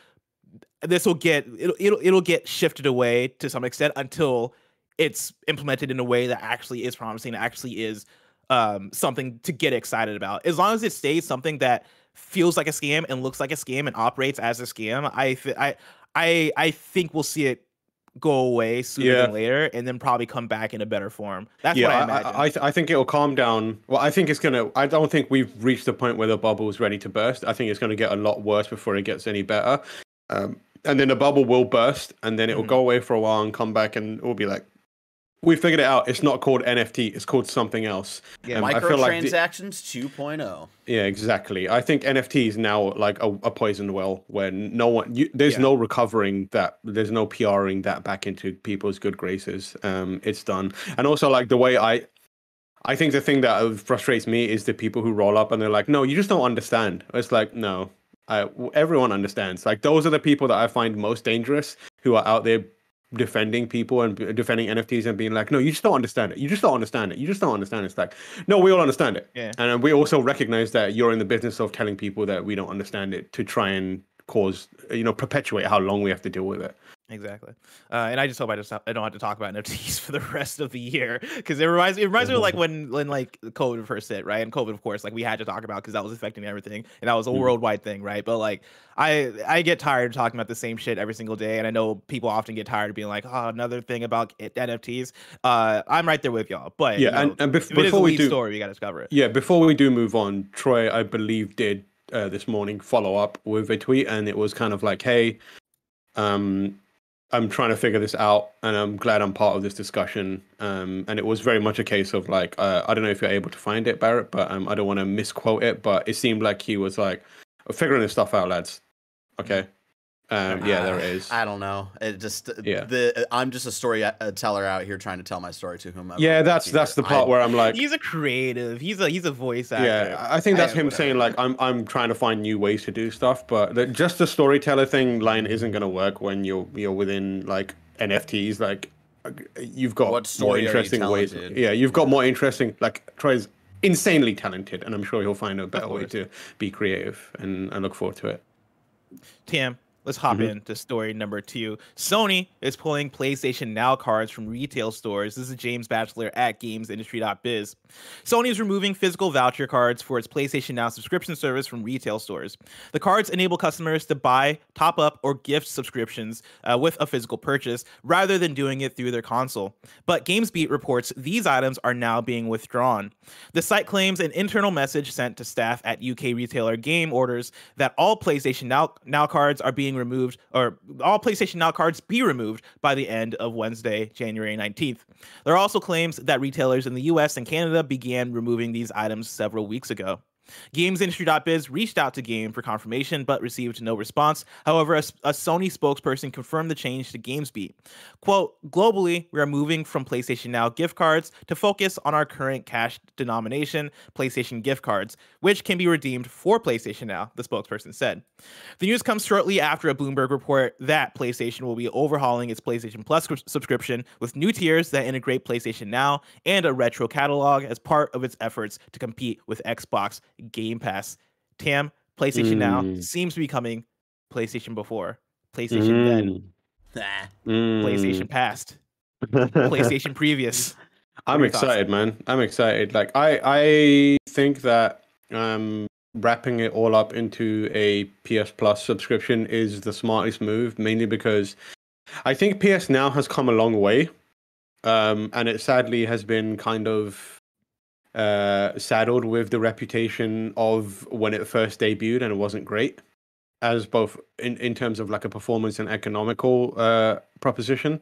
[SPEAKER 1] this will it'll get shifted away to some extent until it's implemented in a way that actually is promising, actually is something to get excited about. As long as it stays something that feels like a scam and looks like a scam and operates as a scam, I think we'll see it go away sooner than later, and then probably come back in a better form. That's what I imagine.
[SPEAKER 2] I think it'll calm down. Well, I think it's gonna. I don't think we've reached the point where the bubble is ready to burst. I think it's gonna get a lot worse before it gets any better. And then the bubble will burst, and then it will go away for a while and come back, and it will be like, we figured it out. It's not called NFT. It's called something else.
[SPEAKER 3] Yeah, microtransactions 2.0.
[SPEAKER 2] Yeah, exactly. I think NFT is now like a poisoned well where no one, there's no recovering that. There's no PRing that back into people's good graces. It's done. And also like the way I think the thing that frustrates me is the people who roll up and they're like, no, you just don't understand. It's like, no, everyone understands. Like those are the people that I find most dangerous, who are out there defending people and defending NFTs and being like, no, you just don't understand it. You just don't understand it. You just don't understand it. It's like, no, we all understand it.
[SPEAKER 1] Yeah.
[SPEAKER 2] And we also recognize that you're in the business of telling people that we don't understand it to try and cause, perpetuate how long we have to deal with it.
[SPEAKER 1] Exactly. And I just hope I don't have to talk about NFTs for the rest of the year, because it reminds me of like when like COVID first hit, right? And COVID, of course, like we had to talk about because that was affecting everything, and that was a worldwide thing, right? But like I get tired of talking about the same shit every single day, and I know people often get tired of being like, oh, another thing about NFTs. I'm right there with y'all, but
[SPEAKER 2] and
[SPEAKER 1] before we do story, we got to cover it.
[SPEAKER 2] Yeah, before we do move on, Troy, I believe, did this morning follow up with a tweet, and it was kind of like, hey, I'm trying to figure this out, and I'm glad I'm part of this discussion. And it was very much a case of like, I don't know if you're able to find it, Barrett, but I don't want to misquote it, but it seemed like he was like, figuring this stuff out, lads. Okay. Yeah, there it is.
[SPEAKER 3] I don't know. It just
[SPEAKER 2] yeah.
[SPEAKER 3] I'm just a storyteller out here trying to tell my story to whomever.
[SPEAKER 2] Yeah, that's the part where I'm like,
[SPEAKER 1] he's a creative. He's a voice actor.
[SPEAKER 2] Yeah, I think that's him saying like, I'm trying to find new ways to do stuff, but just the storyteller thing line isn't gonna work when you're within like NFTs. Like, you've got more interesting ways.
[SPEAKER 3] Dude?
[SPEAKER 2] Yeah, you've got more interesting. Like, Troy's insanely talented, and I'm sure he'll find a better way to be creative, and I look forward to it.
[SPEAKER 1] Tim, let's hop into story number 2. Sony is pulling PlayStation Now cards from retail stores. This is James Batchelor at GamesIndustry.biz. Sony is removing physical voucher cards for its PlayStation Now subscription service from retail stores. The cards enable customers to buy, top up, or gift subscriptions with a physical purchase rather than doing it through their console. But GamesBeat reports these items are now being withdrawn. The site claims an internal message sent to staff at UK retailer Game orders that all PlayStation Now cards are being removed, or all PlayStation Now cards be removed by the end of Wednesday, January 19th. There are also claims that retailers in the US and Canada began removing these items several weeks ago. GamesIndustry.biz reached out to Game for confirmation but received no response. However, a Sony spokesperson confirmed the change to GamesBeat. Quote, globally, we are moving from PlayStation Now gift cards to focus on our current cash denomination, PlayStation gift cards, which can be redeemed for PlayStation Now, the spokesperson said. The news comes shortly after a Bloomberg report that PlayStation will be overhauling its PlayStation Plus subscription with new tiers that integrate PlayStation Now and a retro catalog as part of its efforts to compete with Xbox Game Pass. Tam, PlayStation Now seems to be coming PlayStation before, PlayStation then, PlayStation past, PlayStation previous.
[SPEAKER 2] I'm excited, man. I'm excited. Like, I think that wrapping it all up into a PS Plus subscription is the smartest move, mainly because I think PS Now has come a long way, and it sadly has been kind of saddled with the reputation of when it first debuted and it wasn't great, as both in terms of like a performance and economical proposition.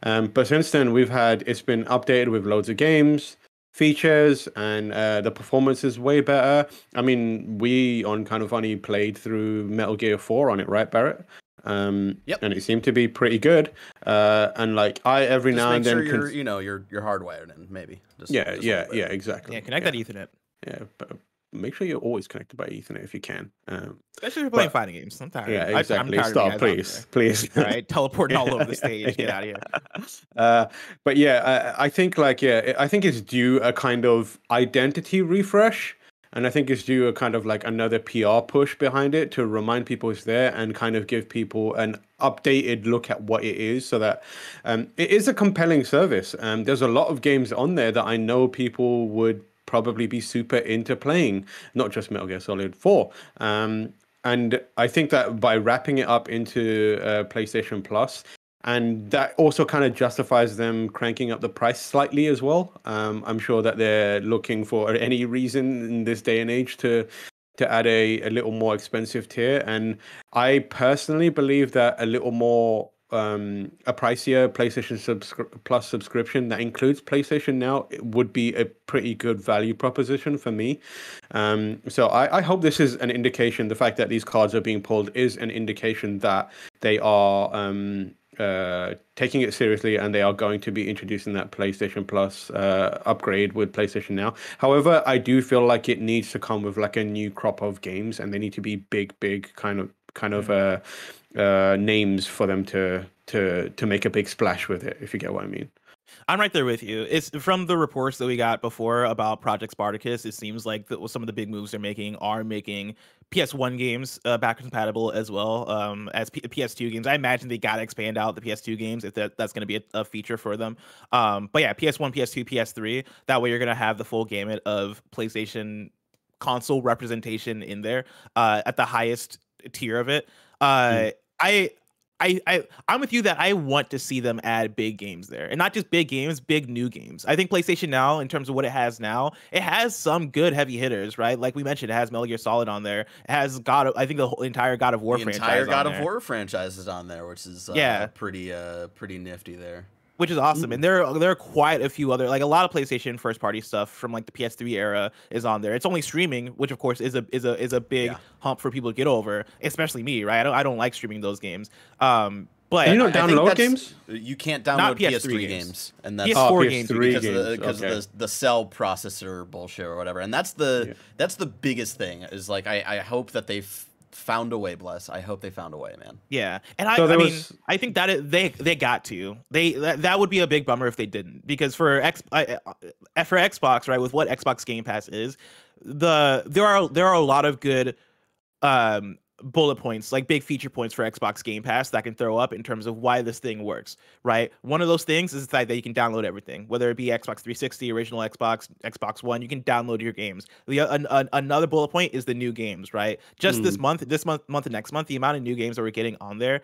[SPEAKER 2] But since then it's been updated with loads of games, features, and the performance is way better. I mean, we on Kinda Funny played through Metal Gear 4 on it, right, Barrett?
[SPEAKER 3] Yep.
[SPEAKER 2] And it seemed to be pretty good. And like every now and then,
[SPEAKER 3] you're hardwired in, maybe.
[SPEAKER 2] Yeah, exactly.
[SPEAKER 1] Yeah, connect that Ethernet.
[SPEAKER 2] Yeah, but make sure you're always connected by Ethernet if you can.
[SPEAKER 1] Especially if you're playing fighting games. I'm tired.
[SPEAKER 2] Yeah, exactly.
[SPEAKER 1] I'm tired
[SPEAKER 2] Stop, please.
[SPEAKER 1] All right, teleporting all over the stage. Get out of here.
[SPEAKER 2] But yeah, I think I think it's due a kind of identity refresh. And I think it's due a kind of like another PR push behind it to remind people it's there and kind of give people an updated look at what it is, so that it is a compelling service. There's a lot of games on there that I know people would probably be super into playing, not just Metal Gear Solid 4. And I think that by wrapping it up into PlayStation Plus, and that also kind of justifies them cranking up the price slightly as well. I'm sure that they're looking for any reason in this day and age to add a little more expensive tier. And I personally believe that a little more a pricier PlayStation Plus subscription that includes PlayStation Now would be a pretty good value proposition for me. So I hope this is an indication. The fact that these cards are being pulled is an indication that they are taking it seriously, and they are going to be introducing that PlayStation Plus upgrade with PlayStation Now. However, I do feel like it needs to come with like a new crop of games, and they need to be big kind of names for them to make a big splash with it, if you get what I mean.
[SPEAKER 1] I'm right there with you. It's from the reports that we got before about Project Spartacus. It seems like some of the big moves they're making are making PS1 games backwards compatible as well as PS2 games. I imagine they got to expand out the PS2 games if that's going to be a feature for them. But yeah, PS1, PS2, PS3. That way you're going to have the full gamut of PlayStation console representation in there at the highest tier of it. I'm with you that I want to see them add big games there, and not just big games, big new games. I think PlayStation Now, in terms of what it has now, it has some good heavy hitters, right? Like we mentioned, it has Metal Gear Solid on there. It has I think the whole entire God of War franchise.
[SPEAKER 3] The entire God of War franchise is on there, which is pretty nifty there.
[SPEAKER 1] Which is awesome. And there are quite a few other, like a lot of PlayStation first party stuff from like the PS3 era is on there. It's only streaming, which of course is a big hump for people to get over, especially me, right? I don't like streaming those games. But
[SPEAKER 2] you don't download games?
[SPEAKER 3] You can't download PS3 games, and that's
[SPEAKER 1] PS4 games
[SPEAKER 3] because of the cell processor bullshit or whatever. And that's the biggest thing is like I hope that they've found a way. I hope they found a way, man.
[SPEAKER 1] Yeah, and I think that they got to. That would be a big bummer if they didn't, because for Xbox, right, with what Xbox Game Pass is, there are a lot of good bullet points, like big feature points for Xbox Game Pass that I can throw up in terms of why this thing works, right? One of those things is the fact that you can download everything, whether it be Xbox 360, original Xbox, Xbox One, you can download your games. Another bullet point is the new games, right? Just this month and next month, the amount of new games that we're getting on there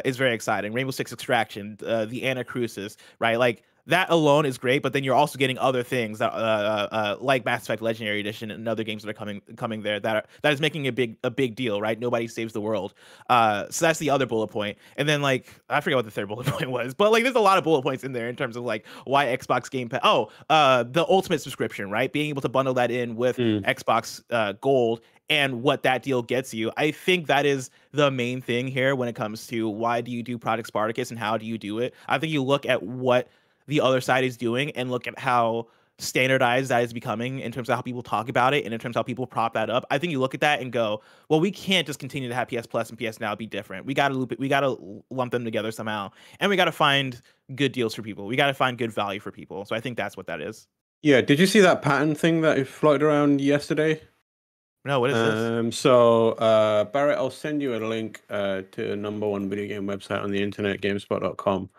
[SPEAKER 1] is very exciting. Rainbow Six Extraction, the Ana Crucis, right? Like, that alone is great, but then you're also getting other things that, like Mass Effect Legendary Edition and other games that are coming there that is making a big deal, right? Nobody saves the world. So that's the other bullet point. And then like I forget what the third bullet point was, but like there's a lot of bullet points in there in terms of like why Xbox Game Pass. The Ultimate subscription, right? Being able to bundle that in with Xbox Gold and what that deal gets you. I think that is the main thing here when it comes to why do you do Project Spartacus and how do you do it. I think you look at what the other side is doing and look at how standardized that is becoming in terms of how people talk about it and in terms of how people prop that up. I think you look at that and go, well, we can't just continue to have PS Plus and PS Now be different. We got to lump them together somehow, and we got to find good deals for people. We got to find good value for people. So I think that's what that is.
[SPEAKER 2] Yeah. Did you see that pattern thing that floated around yesterday?
[SPEAKER 1] No, what is this?
[SPEAKER 2] So, Barrett, I'll send you a link to the #1 video game website on the internet, GameSpot.com.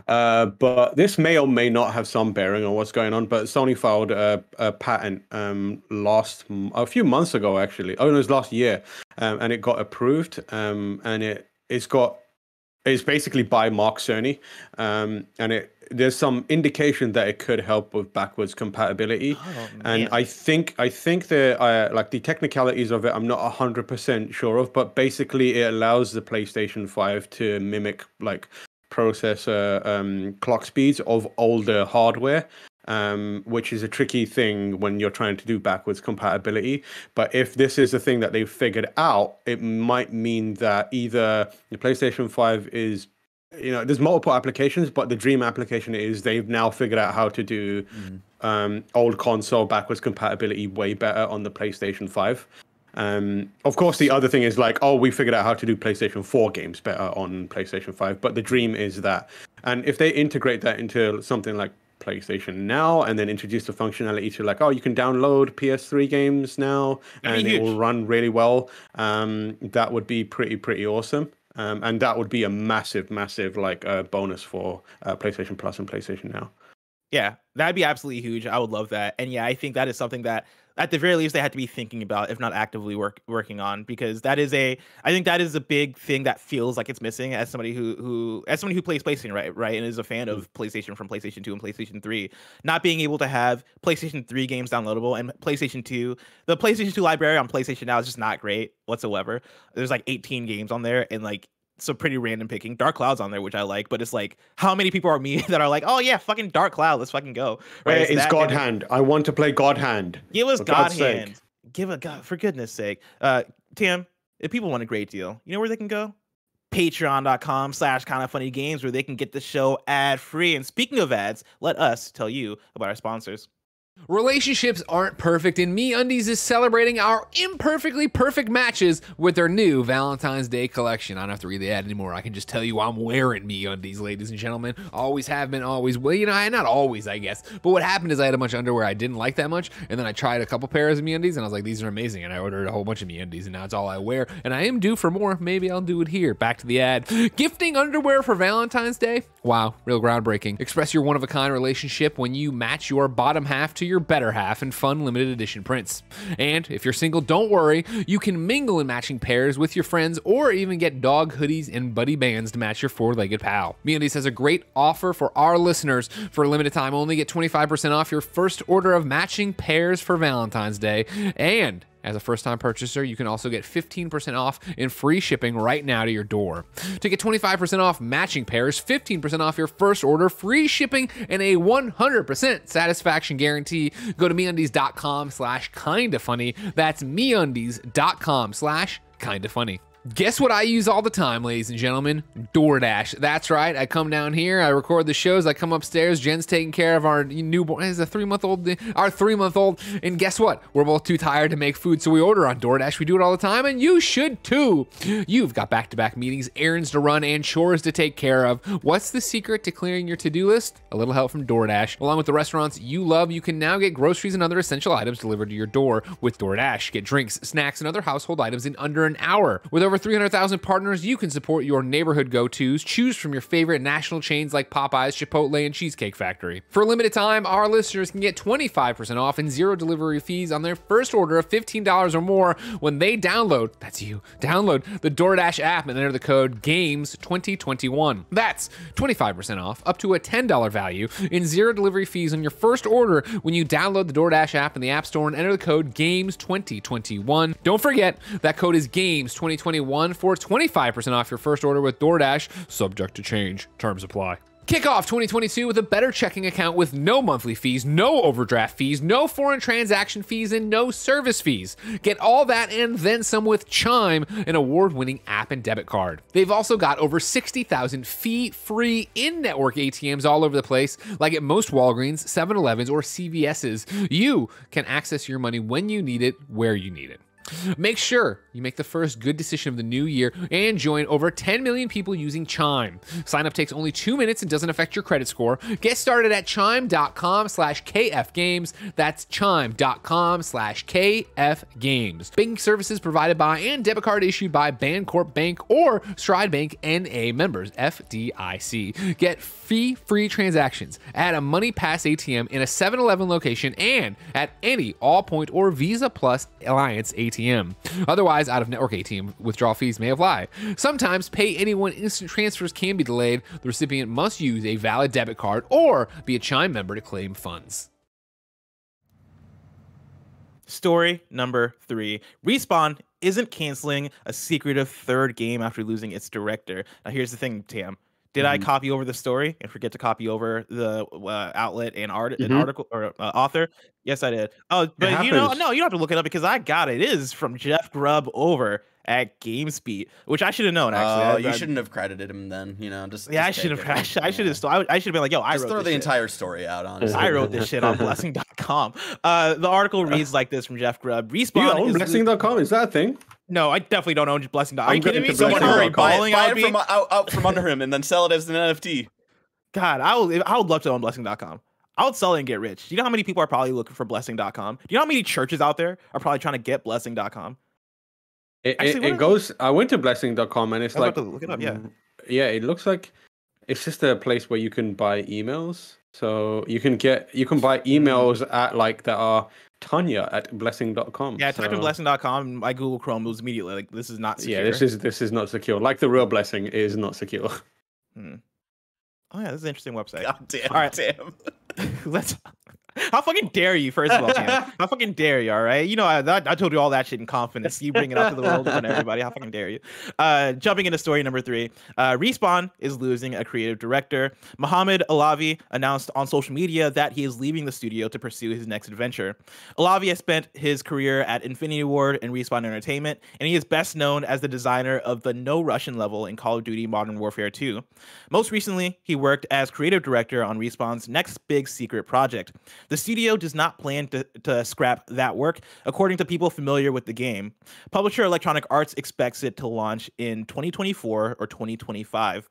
[SPEAKER 2] But this may or may not have some bearing on what's going on. But Sony filed a patent a few months ago, actually. Oh, no, it was last year, and it got approved. And it's basically by Mark Cerny, and there's some indication that it could help with backwards compatibility. And I think the like the technicalities of it, I'm not 100% sure of, but basically it allows the PlayStation 5 to mimic like processor clock speeds of older hardware, which is a tricky thing when you're trying to do backwards compatibility. But if this is a thing that they've figured out, it might mean that either the PlayStation 5 is, there's multiple applications, but the dream application is they've now figured out how to do old console backwards compatibility way better on the PlayStation 5. Of course, the other thing is like, we figured out how to do PlayStation 4 games better on PlayStation 5, but the dream is that. And if they integrate that into something like PlayStation Now and then introduce the functionality to like, you can download PS3 games now and it will run really well, that would be pretty awesome. And that would be a massive like bonus for PlayStation Plus and PlayStation Now.
[SPEAKER 1] Yeah, that'd be absolutely huge. I would love that. And yeah, I think that is something that at the very least they have to be thinking about, if not actively working on, because I think that is a big thing that feels like it's missing as somebody who plays PlayStation, right, and is a fan of PlayStation from PlayStation 2 and PlayStation 3, not being able to have PlayStation 3 games downloadable and PlayStation 2. The PlayStation 2 library on PlayStation Now is just not great whatsoever. There's like 18 games on there and like some pretty random picking. Dark Cloud's on there, which I like, but it's like, how many people are me that are like, oh yeah, fucking Dark Cloud, let's fucking go.
[SPEAKER 2] Right? It's God Hand. I want to play God Hand.
[SPEAKER 1] Give us God Hand. Give it, God, for goodness sake. Tim, if people want a great deal, you know where they can go? Patreon.com/kindafunnygames, where they can get the show ad free. And speaking of ads, let us tell you about our sponsors.
[SPEAKER 4] Relationships aren't perfect, and MeUndies is celebrating our imperfectly perfect matches with their new Valentine's Day collection. I don't have to read the ad anymore. I can just tell you I'm wearing MeUndies, ladies and gentlemen. Always have been, always will. Not always, I guess. But what happened is I had a bunch of underwear I didn't like that much, and then I tried a couple pairs of MeUndies, and I was like, these are amazing, and I ordered a whole bunch of MeUndies, and now it's all I wear, and I am due for more. Maybe I'll do it here. Back to the ad. Gifting underwear for Valentine's Day? Wow, real groundbreaking. Express your one-of-a-kind relationship when you match your bottom half to to your better half in fun limited edition prints. And if you're single, don't worry, you can mingle in matching pairs with your friends or even get dog hoodies and buddy bands to match your four-legged pal. MeUndies has a great offer for our listeners. For a limited time only, get 25% off your first order of matching pairs for Valentine's Day. And as a first-time purchaser, you can also get 15% off and free shipping right now to your door. To get 25% off matching pairs, 15% off your first order, free shipping, and a 100% satisfaction guarantee, go to MeUndies.com/kindafunny. That's MeUndies.com/kindafunny. Guess what I use all the time, ladies and gentlemen? DoorDash. That's right. I come down here, I record the shows, I come upstairs, Jen's taking care of our newborn, is a 3-month-old, our 3-month-old, and guess what? We're both too tired to make food, so we order on DoorDash. We do it all the time, and you should too. You've got back-to-back meetings, errands to run, and chores to take care of. What's the secret to clearing your to-do list? A little help from DoorDash. Along with the restaurants you love, you can now get groceries and other essential items delivered to your door with DoorDash. Get drinks, snacks, and other household items in under an hour. With over 300,000 partners, you can support your neighborhood go-tos. Choose from your favorite national chains like Popeyes, Chipotle, and Cheesecake Factory. For a limited time, our listeners can get 25% off and 0 delivery fees on their first order of $15 or more when they download, that's you, download the DoorDash app and enter the code GAMES2021. That's 25% off, up to a $10 value, and 0 delivery fees on your first order when you download the DoorDash app in the App Store and enter the code GAMES2021. Don't forget, that code is GAMES2021 for 25% off your first order with DoorDash, subject to change. Terms apply. Kick off 2022 with a better checking account with no monthly fees, no overdraft fees, no foreign transaction fees, and no service fees. Get all that and then some with Chime, an award-winning app and debit card. They've also got over 60,000 fee-free in-network ATMs all over the place, like at most Walgreens, 7-Elevens, or CVS's. You can access your money when you need it, where you need it. Make sure you make the first good decision of the new year and join over 10 million people using Chime. Sign up takes only 2 minutes and doesn't affect your credit score. Get started at chime.com/kfgames. That's chime.com/kfgames. Banking services provided by and debit card issued by Bancorp Bank or Stride Bank NA, members FDIC. Get fee-free transactions at a Money Pass ATM in a 7-Eleven location and at any Allpoint or Visa Plus Alliance ATM. Otherwise, out-of-network ATM withdrawal fees may apply. Sometimes pay anyone instant transfers can be delayed. The recipient must use a valid debit card or be a Chime member to claim funds.
[SPEAKER 1] Story number 3. Respawn isn't canceling a secretive third game after losing its director. Now, here's the thing, Tam. Did I copy over the story and forget to copy over the outlet and article or author? Yes, I did. Oh, but no, you don't have to look it up because I got it. It is from Jeff Grubb over at GameSpeed, which I should have known. Actually,
[SPEAKER 3] you shouldn't have credited him then.
[SPEAKER 1] I should have. I should have. I should have been like, "Yo, I wrote
[SPEAKER 3] throw
[SPEAKER 1] this
[SPEAKER 3] the
[SPEAKER 1] shit.
[SPEAKER 3] entire story out. Honestly,
[SPEAKER 1] I wrote this shit on Blessing.com." The article reads like this from Jeff Grubb. Respawn.
[SPEAKER 2] You own Blessing.com? Is that a thing?
[SPEAKER 1] No, I definitely don't own Blessing.com. Are you kidding me?
[SPEAKER 3] Someone hurry, buy it
[SPEAKER 1] from
[SPEAKER 3] out from under him and then sell it as an NFT.
[SPEAKER 1] God, I would love to own Blessing.com. I would sell it and get rich. Do you know how many people are probably looking for Blessing.com? Do you know how many churches out there are probably trying to get Blessing.com?
[SPEAKER 2] It goes. I went to Blessing.com and it's like,
[SPEAKER 1] look it up. Yeah,
[SPEAKER 2] it looks like it's just a place where you can buy emails. So you can buy emails at like that are Tanya at blessing.com.
[SPEAKER 1] Yeah, type in blessing.com. My Google Chrome was immediately like, this is not secure.
[SPEAKER 2] Yeah, this is not secure. Like the real Blessing is not secure.
[SPEAKER 1] Oh yeah, this is an interesting website.
[SPEAKER 3] God damn.
[SPEAKER 1] All right,
[SPEAKER 3] damn.
[SPEAKER 1] Let's. How fucking dare you? First of all, Tam. How fucking dare you? All right, you know I told you all that shit in confidence. You bring it up to the world and everybody. How fucking dare you? Jumping into story number 3. Respawn is losing a creative director. Mohamed Alavi announced on social media that he is leaving the studio to pursue his next adventure. Alavi has spent his career at Infinity Ward and Respawn Entertainment, and he is best known as the designer of the No Russian level in Call of Duty Modern Warfare 2. Most recently, he worked as creative director on Respawn's next big secret project. The studio does not plan to scrap that work, according to people familiar with the game. Publisher Electronic Arts expects it to launch in 2024 or 2025.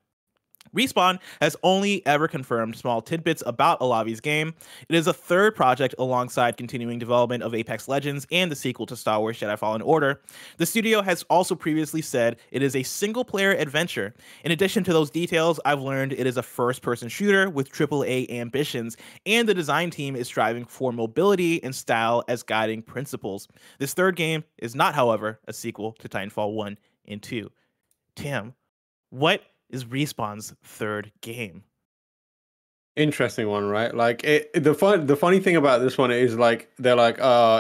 [SPEAKER 1] Respawn has only ever confirmed small tidbits about Alavi's game. It is a third project alongside continuing development of Apex Legends and the sequel to Star Wars Jedi Fallen Order. The studio has also previously said it is a single-player adventure. In addition to those details, I've learned it is a first-person shooter with AAA ambitions, and the design team is striving for mobility and style as guiding principles. This third game is not, however, a sequel to Titanfall 1 and 2. Tim, what is Respawn's third game?
[SPEAKER 2] Interesting one, right? Like the funny thing about this one is like they're like,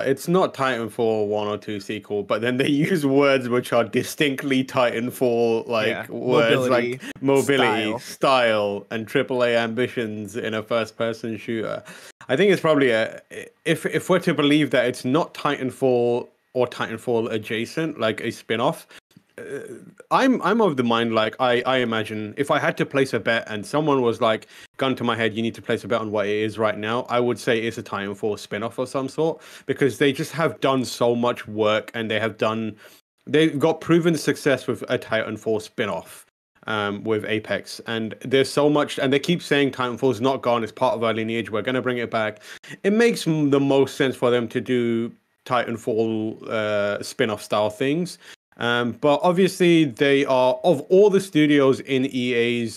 [SPEAKER 2] it's not Titanfall 1 or 2 sequel, but then they use words which are distinctly Titanfall, like words like mobility, style, and AAA ambitions in a first-person shooter. I think it's probably if we're to believe that it's not Titanfall or Titanfall adjacent, like a spin-off. I'm of the mind, like I imagine if I had to place a bet and someone was like, gun to my head, you need to place a bet on what it is right now, I would say it's a Titanfall spin-off of some sort, because they just have done so much work and they've got proven success with a Titanfall spin-off with Apex, and there's so much, and they keep saying Titanfall's not gone, it's part of our lineage, we're going to bring it back. It makes the most sense for them to do Titanfall spin-off style things. But obviously they are, of all the studios in EA's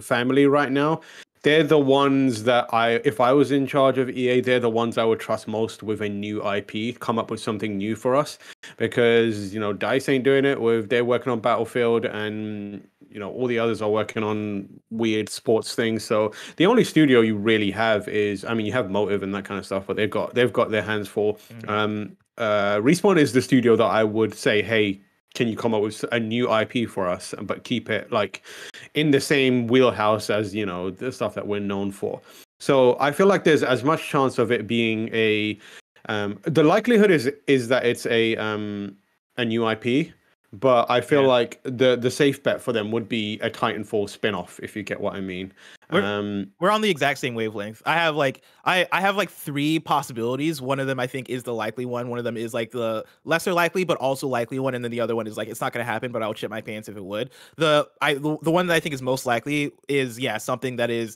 [SPEAKER 2] family right now, they're the ones that if I was in charge of EA, they're the ones I would trust most with a new IP, come up with something new for us, because, you know, DICE ain't doing it they're working on Battlefield, and, you know, all the others are working on weird sports things. So the only studio you really have is, I mean, you have Motive and that kind of stuff, but they've got their hands full. Respawn is the studio that I would say, hey, can you come up with a new IP for us, but keep it like in the same wheelhouse as, you know, the stuff that we're known for. So I feel like there's as much chance of it being the likelihood is that it's a new IP, but I feel like the safe bet for them would be a Titanfall spin-off, if you get what I mean.
[SPEAKER 1] We're on the exact same wavelength. I have like three possibilities. One of them I think is the likely one. One of them is like the lesser likely but also likely one, and then the other one is like it's not going to happen, but I would shit my pants if it would. The one that I think is most likely is something that is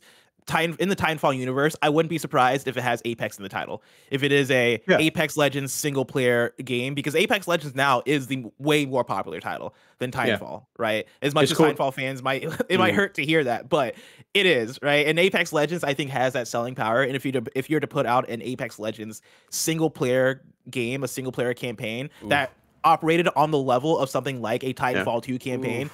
[SPEAKER 1] in the Titanfall universe. I wouldn't be surprised if it has Apex in the title. If it is a Apex Legends single player game, because Apex Legends now is the way more popular title than Titanfall, right? As much as Titanfall fans might hurt to hear that, but it is, right? And Apex Legends, I think, has that selling power. And if you're to put out an Apex Legends single player game, a single player campaign that operated on the level of something like a Titanfall 2 campaign,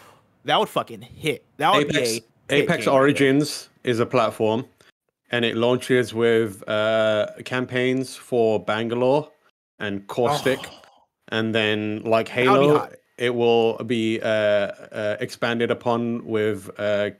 [SPEAKER 1] that would fucking hit. That would be
[SPEAKER 2] Apex Origins is a platform, and it launches with campaigns for Bangalore and Caustic, and then like Halo, it will be expanded upon with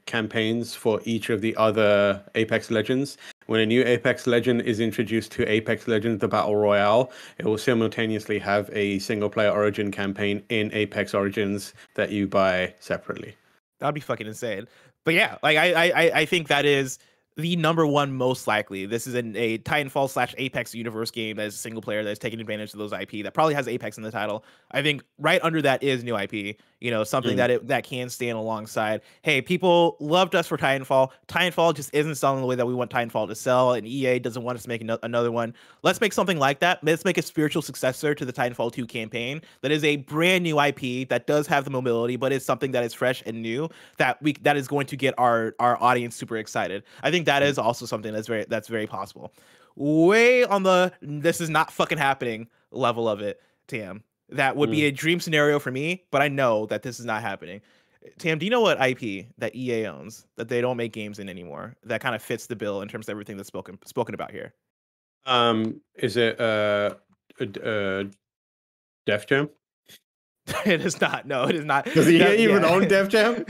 [SPEAKER 2] campaigns for each of the other Apex Legends. When a new Apex Legend is introduced to Apex Legends, the Battle Royale, it will simultaneously have a single-player Origin campaign in Apex Origins that you buy separately.
[SPEAKER 1] That'd be fucking insane. But yeah, like I think that is the number one most likely. This is a Titanfall / Apex universe game that is single player, that is taking advantage of those IP, that probably has Apex in the title. I think right under that is new IP, you know, something that can stand alongside. Hey, people loved us for Titanfall. Titanfall just isn't selling the way that we want Titanfall to sell, and EA doesn't want us to make another one. Let's make something like that. Let's make a spiritual successor to the Titanfall 2 campaign that is a brand new IP that does have the mobility, but it's something that is fresh and new that is going to get our audience super excited. I think that is also something that's very possible. Way on the this is not fucking happening level of it, Tam. That would be a dream scenario for me, but I know that this is not happening. Tam, do you know what IP that EA owns that they don't make games in anymore that kind of fits the bill in terms of everything that's spoken about here?
[SPEAKER 2] Is it Def Jam?
[SPEAKER 1] It is not. No, it is not.
[SPEAKER 2] Does EA even own Def Jam?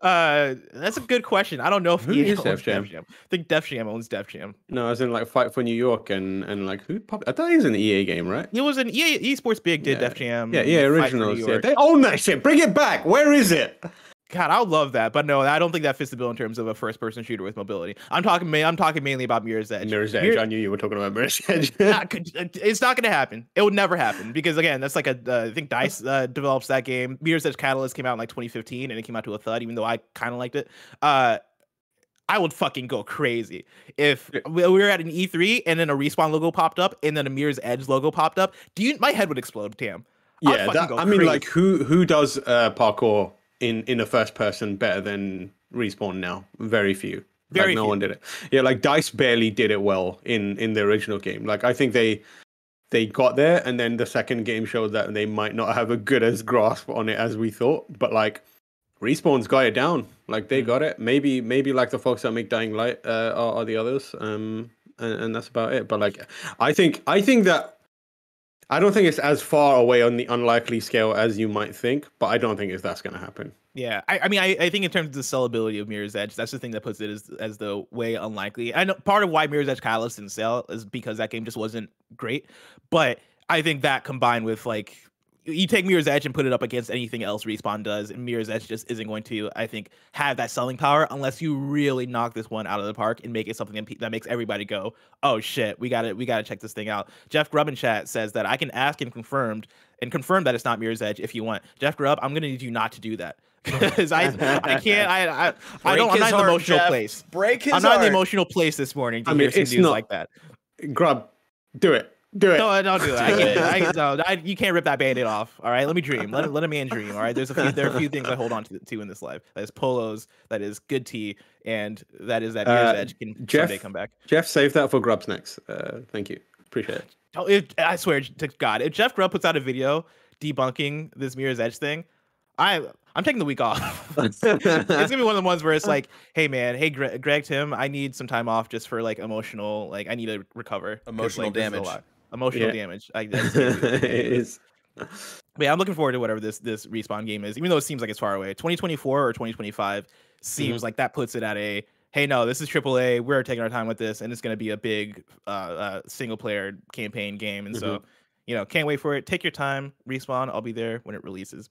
[SPEAKER 1] That's a good question. I don't know if
[SPEAKER 2] Who
[SPEAKER 1] EA
[SPEAKER 2] is
[SPEAKER 1] owns
[SPEAKER 2] Def Jam?
[SPEAKER 1] I think Def Jam owns Def Jam.
[SPEAKER 2] No, as in like Fight for New York and like I thought it was an EA game, right?
[SPEAKER 1] It was an EA Esports Big did Def Jam.
[SPEAKER 2] Yeah, originals. Yeah, they own that shit. Bring it back. Where is it?
[SPEAKER 1] God, I would love that, but no, I don't think that fits the bill in terms of a first-person shooter with mobility. I'm talking mainly about Mirror's Edge.
[SPEAKER 2] Mirror's Edge. I knew you were talking about Mirror's Edge.
[SPEAKER 1] It's not going to happen. It would never happen because again, that's like I think DICE develops that game. Mirror's Edge Catalyst came out in like 2015, and it came out to a thud, even though I kind of liked it. I would fucking go crazy if we were at an E3 and then a Respawn logo popped up and then a Mirror's Edge logo popped up. My head would explode, Tam.
[SPEAKER 2] Yeah, I mean, like who does parkour in a first person better than Respawn now? Very few. Very few. No one did it. Yeah, like DICE barely did it well in the original game. Like I think they got there, and then the second game showed that they might not have a good as grasp on it as we thought. But like Respawn's got it down. Like they got it. Maybe like the folks that make Dying Light are the others. And that's about it. But like I think that I don't think it's as far away on the unlikely scale as you might think, but I don't think that's going to happen.
[SPEAKER 1] Yeah, I mean, I think in terms of the sellability of Mirror's Edge, that's the thing that puts it as the way unlikely. I know part of why Mirror's Edge Catalyst didn't sell is because that game just wasn't great, but I think that combined with like, you take Mirror's Edge and put it up against anything else Respawn does, and Mirror's Edge just isn't going to, I think, have that selling power unless you really knock this one out of the park and make it something that makes everybody go, "Oh shit, we got to check this thing out." Jeff Grubb in chat says that I can ask and confirm that it's not Mirror's Edge if you want. Jeff Grubb, I'm gonna need you not to do that because I can't. I'm not in the emotional place. I'm not in the emotional place this morning to hear some news like that.
[SPEAKER 2] Grubb, do it. Do it.
[SPEAKER 1] No, don't do it. You can't rip that Band-Aid off. All right, let me dream. Let a man dream. All right, there are a few things I hold on to in this life. That is polos. That is good tea, and that is that Mirror's Edge can someday come back.
[SPEAKER 2] Jeff, save that for Grubbs next. Thank you. Appreciate it.
[SPEAKER 1] I swear to God, if Jeff Grubb puts out a video debunking this Mirror's Edge thing, I'm taking the week off. It's gonna be one of the ones where it's like, hey man, hey Greg, Tim, I need some time off just for like emotional, like I need to recover.
[SPEAKER 3] Emotional damage.
[SPEAKER 1] Emotional damage.
[SPEAKER 2] It is.
[SPEAKER 1] But yeah, I'm looking forward to whatever this Respawn game is, even though it seems like it's far away. 2024 or 2025 seems like that puts it at a, hey, no, this is AAA. We're taking our time with this, and it's going to be a big single player campaign game. And so, can't wait for it. Take your time, Respawn. I'll be there when it releases.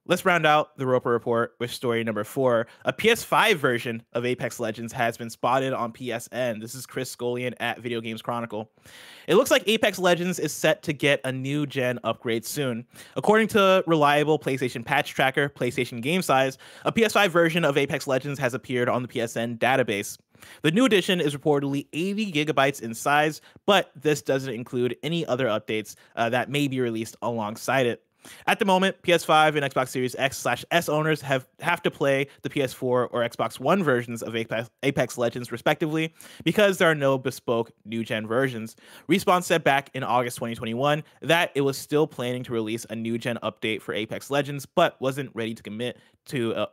[SPEAKER 1] Let's round out the Roper Report with story number 4. A PS5 version of Apex Legends has been spotted on PSN. This is Chris Scullion at Video Games Chronicle. It looks like Apex Legends is set to get a new gen upgrade soon. According to reliable PlayStation patch tracker, PlayStation Game Size, a PS5 version of Apex Legends has appeared on the PSN database. The new edition is reportedly 80 gigabytes in size, but this doesn't include any other updates that may be released alongside it. At the moment, PS5 and Xbox Series X/S owners have to play the PS4 or Xbox One versions of Apex Legends respectively because there are no bespoke new-gen versions. Respawn said back in August 2021 that it was still planning to release a new-gen update for Apex Legends, but wasn't ready to commit to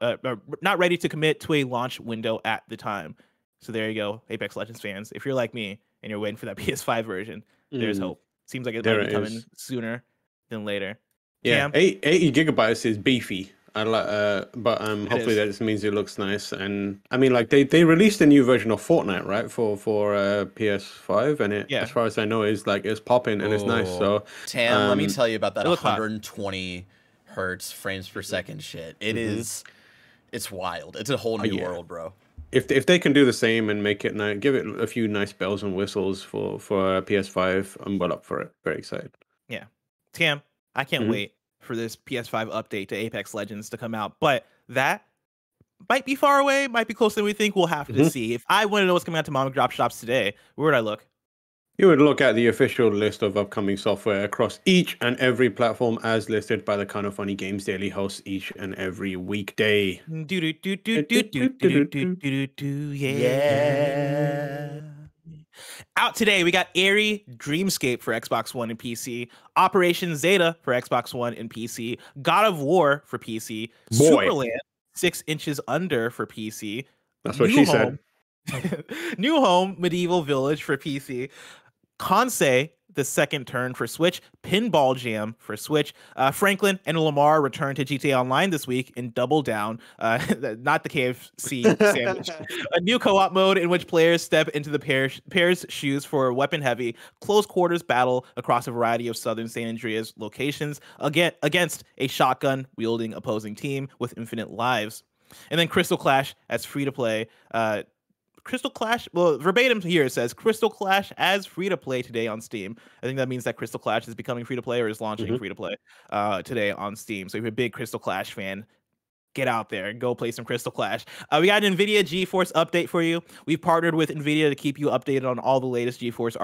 [SPEAKER 1] not ready to commit to a launch window at the time. So there you go, Apex Legends fans. If you're like me and you're waiting for that PS5 version, there's hope. Seems like it might be coming sooner than later.
[SPEAKER 2] Yeah, 80 gigabytes is beefy. But hopefully that just means it looks nice. And I mean, like they released a new version of Fortnite, right, for PS5, and it, as far as I know, is like it's popping and it's nice. So
[SPEAKER 3] Tam, let me tell you about that 120 hertz frames per second shit. It is, it's wild. It's a whole new world, bro.
[SPEAKER 2] If they can do the same and make it nice, give it a few nice bells and whistles for PS5, I'm well up for it. Very excited.
[SPEAKER 1] Yeah, Tam, I can't wait for this PS5 update to Apex Legends to come out, but that might be far away, might be closer than we think. We'll have to see. If I want to know what's coming out to mom and drop shops today, where would I look?
[SPEAKER 2] You would look at the official list of upcoming software across each and every platform as listed by the Kinda Funny Games Daily hosts each and every weekday.
[SPEAKER 1] Yeah. Out today, we got Airy Dreamscape for Xbox One and PC, Operation Zeta for Xbox One and PC, God of War for PC, Superland 6 Inches Under for PC.
[SPEAKER 2] That's what she said.
[SPEAKER 1] New Home Medieval Village for PC, Kansei the second turn for Switch, Pinball Jam for Switch. Franklin and Lamar return to GTA Online this week in Double Down, not the KFC sandwich. A new co-op mode in which players step into the pair's shoes for a weapon-heavy, close-quarters battle across a variety of southern San Andreas locations against a shotgun-wielding opposing team with infinite lives. And then Crystal Clash as free-to-play. Crystal Clash, well, verbatim here it says Crystal Clash as free-to-play today on Steam. I think that means that Crystal Clash is becoming free-to-play or is launching free-to-play today on Steam. So if you're a big Crystal Clash fan, get out there and go play some Crystal Clash. We got an NVIDIA GeForce update for you. We've partnered with NVIDIA to keep you updated on all the latest GeForce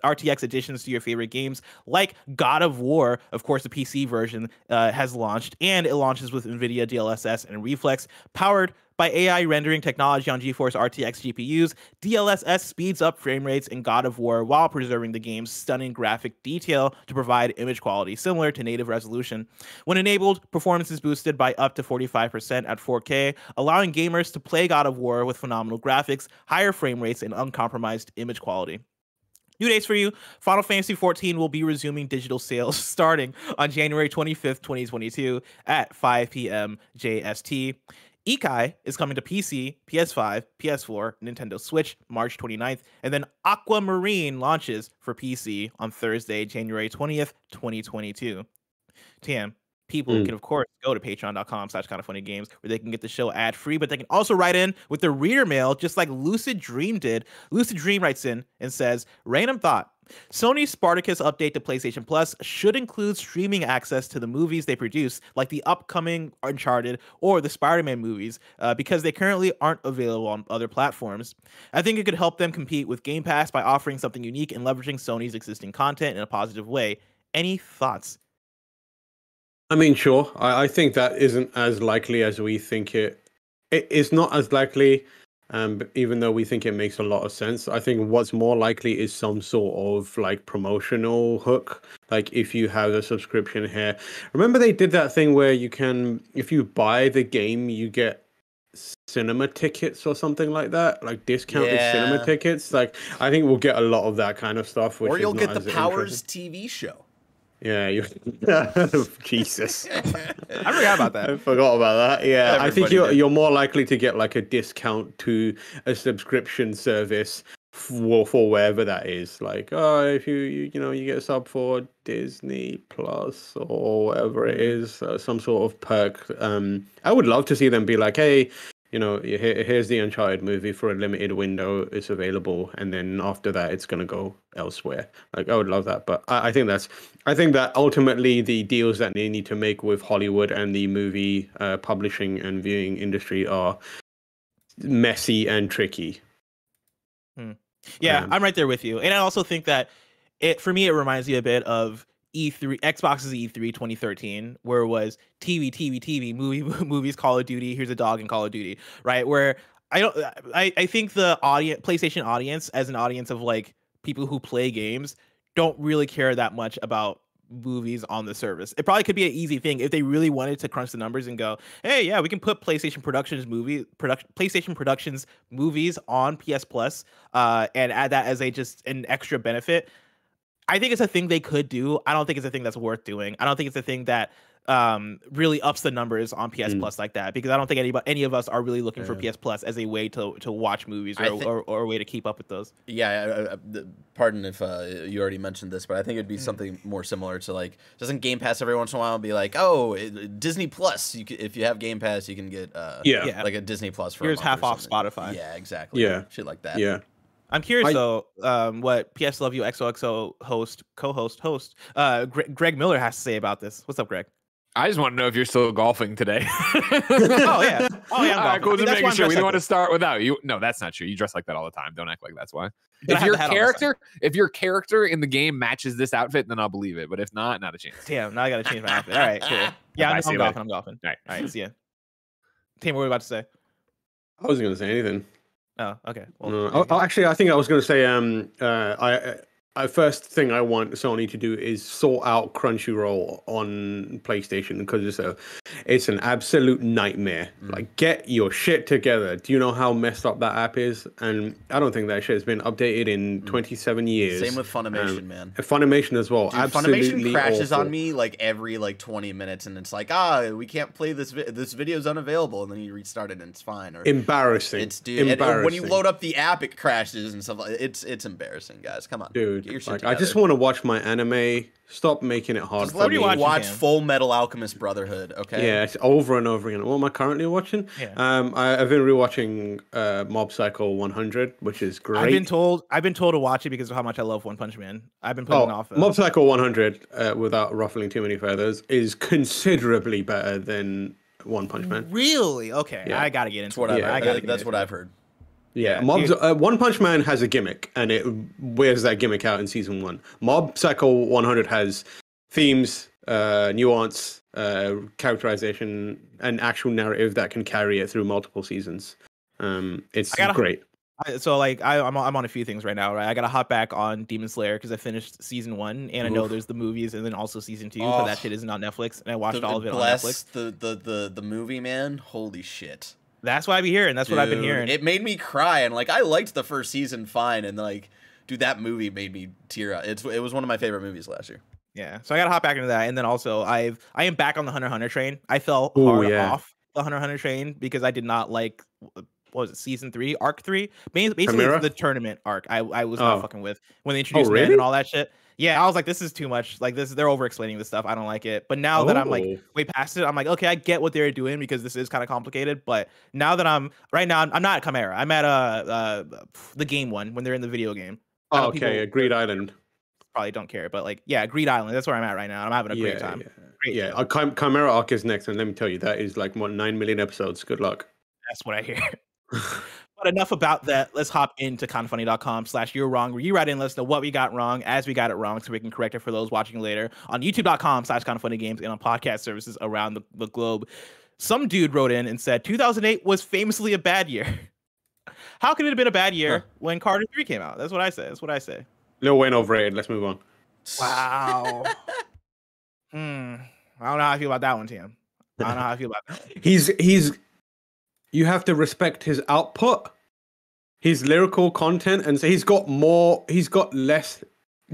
[SPEAKER 1] RTX additions to your favorite games, like God of War. Of course, the PC version has launched, and it launches with NVIDIA DLSS and Reflex, powered by AI rendering technology on GeForce RTX GPUs. DLSS speeds up frame rates in God of War while preserving the game's stunning graphic detail to provide image quality similar to native resolution. When enabled, performance is boosted by up to 45% at 4K, allowing gamers to play God of War with phenomenal graphics, higher frame rates, and uncompromised image quality. New dates for you. Final Fantasy XIV will be resuming digital sales starting on January 25th, 2022 at 5 p.m. JST. Ikai is coming to PC, PS5, PS4, Nintendo Switch, March 29th, and then Aquamarine launches for PC on Thursday, January 20th, 2022. Tam, people can, of course, go to patreon.com/kindafunnygames where they can get the show ad-free, but they can also write in with their reader mail, just like Lucid Dream did. Lucid Dream writes in and says, random thought. Sony's Spartacus update to PlayStation Plus should include streaming access to the movies they produce, like the upcoming Uncharted or the Spider-Man movies, because they currently aren't available on other platforms. I think it could help them compete with Game Pass by offering something unique and leveraging Sony's existing content in a positive way. Any thoughts?
[SPEAKER 2] I mean, sure. I think that isn't as likely as we think it. It's not as likely, even though we think it makes a lot of sense. I think what's more likely is some sort of like promotional hook. Like if you have a subscription here. Remember they did that thing where you can, if you buy the game, you get cinema tickets or something like that, like discounted cinema tickets. Like I think we'll get a lot of that kind of stuff. Which
[SPEAKER 3] or you'll get the Powers
[SPEAKER 2] interesting.
[SPEAKER 3] TV show.
[SPEAKER 2] Yeah, you Jesus.
[SPEAKER 1] I forgot about that.
[SPEAKER 2] I forgot about that. Yeah, I think you're more likely to get like a discount to a subscription service for wherever that is. Like, oh, if you get a sub for Disney Plus or whatever it is, some sort of perk. I would love to see them be like, hey, here's the Uncharted movie for a limited window. It's available, and then after that, it's gonna go elsewhere. Like, I would love that, but I think that ultimately the deals that they need to make with Hollywood and the movie publishing and viewing industry are messy and tricky.
[SPEAKER 1] Yeah, I'm right there with you, and I also think that for me, it reminds me a bit of E3, Xbox's E3 2013, where it was TV, movies, Call of Duty. Here's a dog in Call of Duty, right? Where I think the PlayStation audience, as an audience of like people who play games, don't really care that much about movies on the service. It probably could be an easy thing if they really wanted to crunch the numbers and go, hey, yeah, we can put PlayStation Productions movies on PS Plus, and add that as an extra benefit. I think it's a thing they could do. I don't think it's a thing that's worth doing. I don't think it's a thing that really ups the numbers on PS Plus like that, because I don't think any of us are really looking for PS Plus as a way to watch movies or a way to keep up with those.
[SPEAKER 3] Yeah, pardon if you already mentioned this, but I think it'd be something more similar to like, doesn't Game Pass every once in a while be like, oh, Disney Plus, if you have Game Pass, you can get like a Disney Plus for
[SPEAKER 1] here's half off Spotify.
[SPEAKER 3] Yeah, exactly.
[SPEAKER 2] Yeah,
[SPEAKER 3] shit like that.
[SPEAKER 2] Yeah.
[SPEAKER 1] I'm curious though, what PS Love You XOXO co-host Greg Miller has to say about this. What's up, Greg?
[SPEAKER 4] I just want to know if you're still golfing today.
[SPEAKER 1] Oh yeah.
[SPEAKER 4] All right, cool. Just making sure. We don't want to start without you. No, that's not true. You dress like that all the time. Don't act like that's why. If your character in the game matches this outfit, then I'll believe it. But if not, not a chance.
[SPEAKER 1] Damn, now I gotta change my outfit. All right, cool. Yeah, I'm golfing. All right, see ya. Tim, what were you about to say?
[SPEAKER 2] I wasn't gonna say anything.
[SPEAKER 1] Oh, okay. Well,
[SPEAKER 2] actually, I think I was going to say, first thing I want Sony to do is sort out Crunchyroll on PlayStation, because it's an absolute nightmare. Like, get your shit together. Do you know how messed up that app is? And I don't think that shit has been updated in 27 years.
[SPEAKER 3] Same with Funimation, man.
[SPEAKER 2] Funimation as well.
[SPEAKER 3] Dude,
[SPEAKER 2] absolutely
[SPEAKER 3] Funimation crashes
[SPEAKER 2] awful.
[SPEAKER 3] on me like every 20 minutes, and it's like, we can't play this. This video's unavailable, and then you restart it and it's fine. Or
[SPEAKER 2] embarrassing.
[SPEAKER 3] It's dude.
[SPEAKER 2] Embarrassing.
[SPEAKER 3] When you load up the app, it crashes and stuff. It's embarrassing, guys. Come on,
[SPEAKER 2] dude.
[SPEAKER 3] Get your shit
[SPEAKER 2] Like,
[SPEAKER 3] together.
[SPEAKER 2] I just want to watch my anime. Stop making it hard
[SPEAKER 3] Just
[SPEAKER 2] for
[SPEAKER 3] let
[SPEAKER 2] me.
[SPEAKER 3] me watch Full Metal Alchemist Brotherhood, okay?
[SPEAKER 2] Yeah, it's over and over again. What am I currently watching?
[SPEAKER 1] Yeah.
[SPEAKER 2] I've been rewatching Mob Psycho 100, which is great.
[SPEAKER 1] I've been told to watch it because of how much I love One Punch Man. I've been putting it off.
[SPEAKER 2] Mob Psycho 100, without ruffling too many feathers, is considerably better than One Punch Man.
[SPEAKER 1] Really? Okay,
[SPEAKER 2] Yeah.
[SPEAKER 1] I gotta get into
[SPEAKER 3] That's
[SPEAKER 1] it.
[SPEAKER 3] that's what I've heard.
[SPEAKER 2] Yeah,
[SPEAKER 1] Yeah,
[SPEAKER 2] One Punch Man has a gimmick, and it wears that gimmick out in season 1. Mob Psycho 100 has themes, nuance, characterization, and actual narrative that can carry it through multiple seasons. It's great.
[SPEAKER 1] I'm on a few things right now, right? I gotta hop back on Demon Slayer because I finished season 1, and I know there's the movies and then also season 2, but that shit isn't on Netflix, and I watched all of it on Netflix.
[SPEAKER 3] The movie, man. Holy shit.
[SPEAKER 1] That's what I be hearing. That's what I've been hearing.
[SPEAKER 3] It made me cry, and I liked the first season fine, and dude, that movie made me tear up. It was one of my favorite movies last year.
[SPEAKER 1] Yeah, so I gotta hop back into that, and then also I am back on the Hunter x Hunter train. I fell hard off the Hunter x Hunter train because I did not like, what was it, season 3, arc 3, basically the tournament arc. I was not fucking with when they introduced men and all that shit. Yeah, I was like, this is too much. Like, they're over explaining this stuff. I don't like it. But now that I'm like way past it, I'm like, okay, I get what they're doing because this is kind of complicated. But now that I'm not at Chimera. I'm at the game one when they're in the video game.
[SPEAKER 2] Oh, okay, Greed Island.
[SPEAKER 1] Probably don't care, but Greed Island. That's where I'm at right now. I'm having a great time.
[SPEAKER 2] Yeah, Chimera arc is next, and let me tell you, that is like 9 million episodes. Good luck.
[SPEAKER 1] That's what I hear. But enough about that. Let's hop into kindafunny.com/you're wrong, where you write in, let us know what we got wrong as we got it wrong, so we can correct it for those watching later on youtube.com/kindafunnygames and on podcast services around the globe. Some dude wrote in and said 2008 was famously a bad year. How could it have been a bad year when Carter 3 came out? That's what I say.
[SPEAKER 2] Lil Wayne overrated. Let's move on.
[SPEAKER 1] Wow. I don't know how I feel about that one, Tim. I don't know how I feel about that.
[SPEAKER 2] He's you have to respect his output, his lyrical content, and so he's got less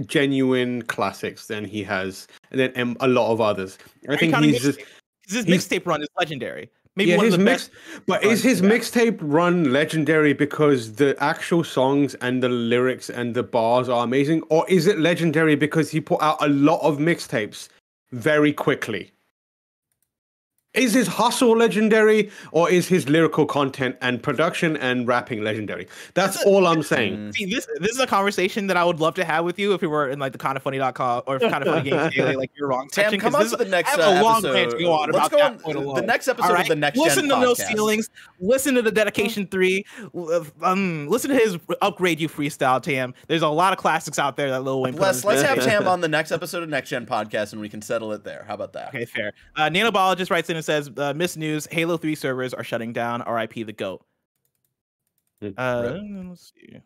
[SPEAKER 2] genuine classics than he has, and then a lot of others. I think his
[SPEAKER 1] mixtape run is legendary. Maybe
[SPEAKER 2] one
[SPEAKER 1] of the
[SPEAKER 2] best. But is his mixtape run legendary because the actual songs and the lyrics and the bars are amazing, or is it legendary because he put out a lot of mixtapes very quickly? Is his hustle legendary, or is his lyrical content and production and rapping legendary? That's all I'm saying.
[SPEAKER 1] See, this is a conversation that I would love to have with you if we were in the kindafunny.com or Kinda Funny Games Daily, you're wrong section.
[SPEAKER 3] Come on to the next
[SPEAKER 1] I have a long
[SPEAKER 3] episode.
[SPEAKER 1] rant to go on about that point alone.
[SPEAKER 3] The next episode of the next
[SPEAKER 1] Listen
[SPEAKER 3] gen
[SPEAKER 1] to those
[SPEAKER 3] podcast.
[SPEAKER 1] feelings. Listen to the Dedication 3. Listen to his Upgrade You freestyle, Tam. There's a lot of classics out there that Lil Wayne
[SPEAKER 3] Let's have Tam on the next episode of Next Gen Podcast, and we can settle it there. How about that?
[SPEAKER 1] Okay, fair. Nanobiologist writes in and says, missed news, Halo 3 servers are shutting down. RIP the GOAT. Let's see.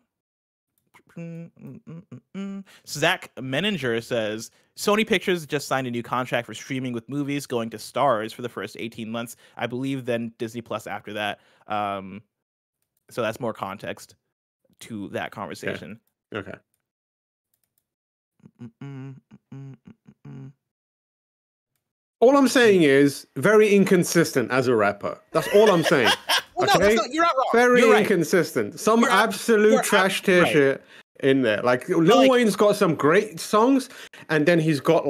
[SPEAKER 1] Zach Menninger says, Sony Pictures just signed a new contract for streaming with movies going to Stars for the first 18 months. I believe then Disney Plus after that. So that's more context to that conversation.
[SPEAKER 2] Okay. All I'm saying is very inconsistent as a rapper. That's all I'm saying.
[SPEAKER 1] Well,
[SPEAKER 2] okay?
[SPEAKER 1] no, you're not wrong.
[SPEAKER 2] Very
[SPEAKER 1] You're right.
[SPEAKER 2] inconsistent. Some absolute trash tier shit in there. Like Lil Wayne's got some great songs, and then he's got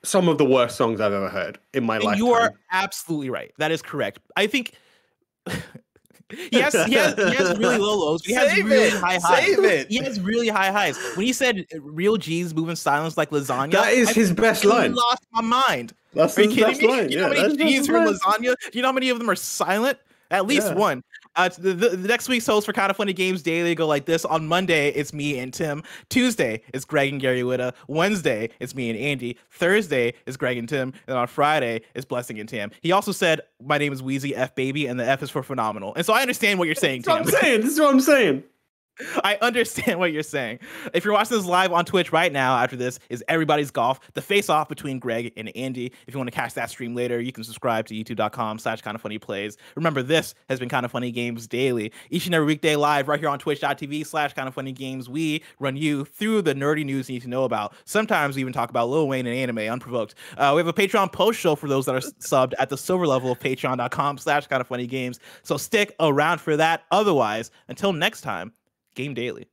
[SPEAKER 2] some of the worst songs I've ever heard in my lifetime.
[SPEAKER 1] You are absolutely right. That is correct. I think he has really low lows. He has really high highs. He has really high highs. When he said real G's move in silence like lasagna,
[SPEAKER 2] that is his best line.
[SPEAKER 1] Lost my mind.
[SPEAKER 2] That's
[SPEAKER 1] Are you
[SPEAKER 2] his
[SPEAKER 1] kidding
[SPEAKER 2] best
[SPEAKER 1] me?
[SPEAKER 2] line.
[SPEAKER 1] You know how many G's from lasagna? Do you know how many of them are silent? At least one. The next week's host for Kinda Funny Games Daily go like this. On Monday, it's me and Tim. Tuesday, it's Greg and Gary Witta. Wednesday, it's me and Andy. Thursday, it's Greg and Tim. And on Friday, it's Blessing and Tim. He also said, my name is Wheezy F Baby, and the F is for phenomenal. And so I understand what you're saying, Tim.
[SPEAKER 2] This is what I'm saying.
[SPEAKER 1] I understand what you're saying. If you're watching this live on Twitch right now, after this is Everybody's Golf, the face-off between Greg and Andy. If you want to catch that stream later, you can subscribe to youtube.com/kindafunnyplays. Remember, this has been Kinda Funny Games Daily. Each and every weekday live right here on twitch.tv/kindafunnygames. We run you through the nerdy news you need to know about. Sometimes we even talk about Lil Wayne and anime unprovoked. We have a Patreon post show for those that are subbed at the silver level of patreon.com/kindafunnygames. So stick around for that. Otherwise, until next time, Game Daily.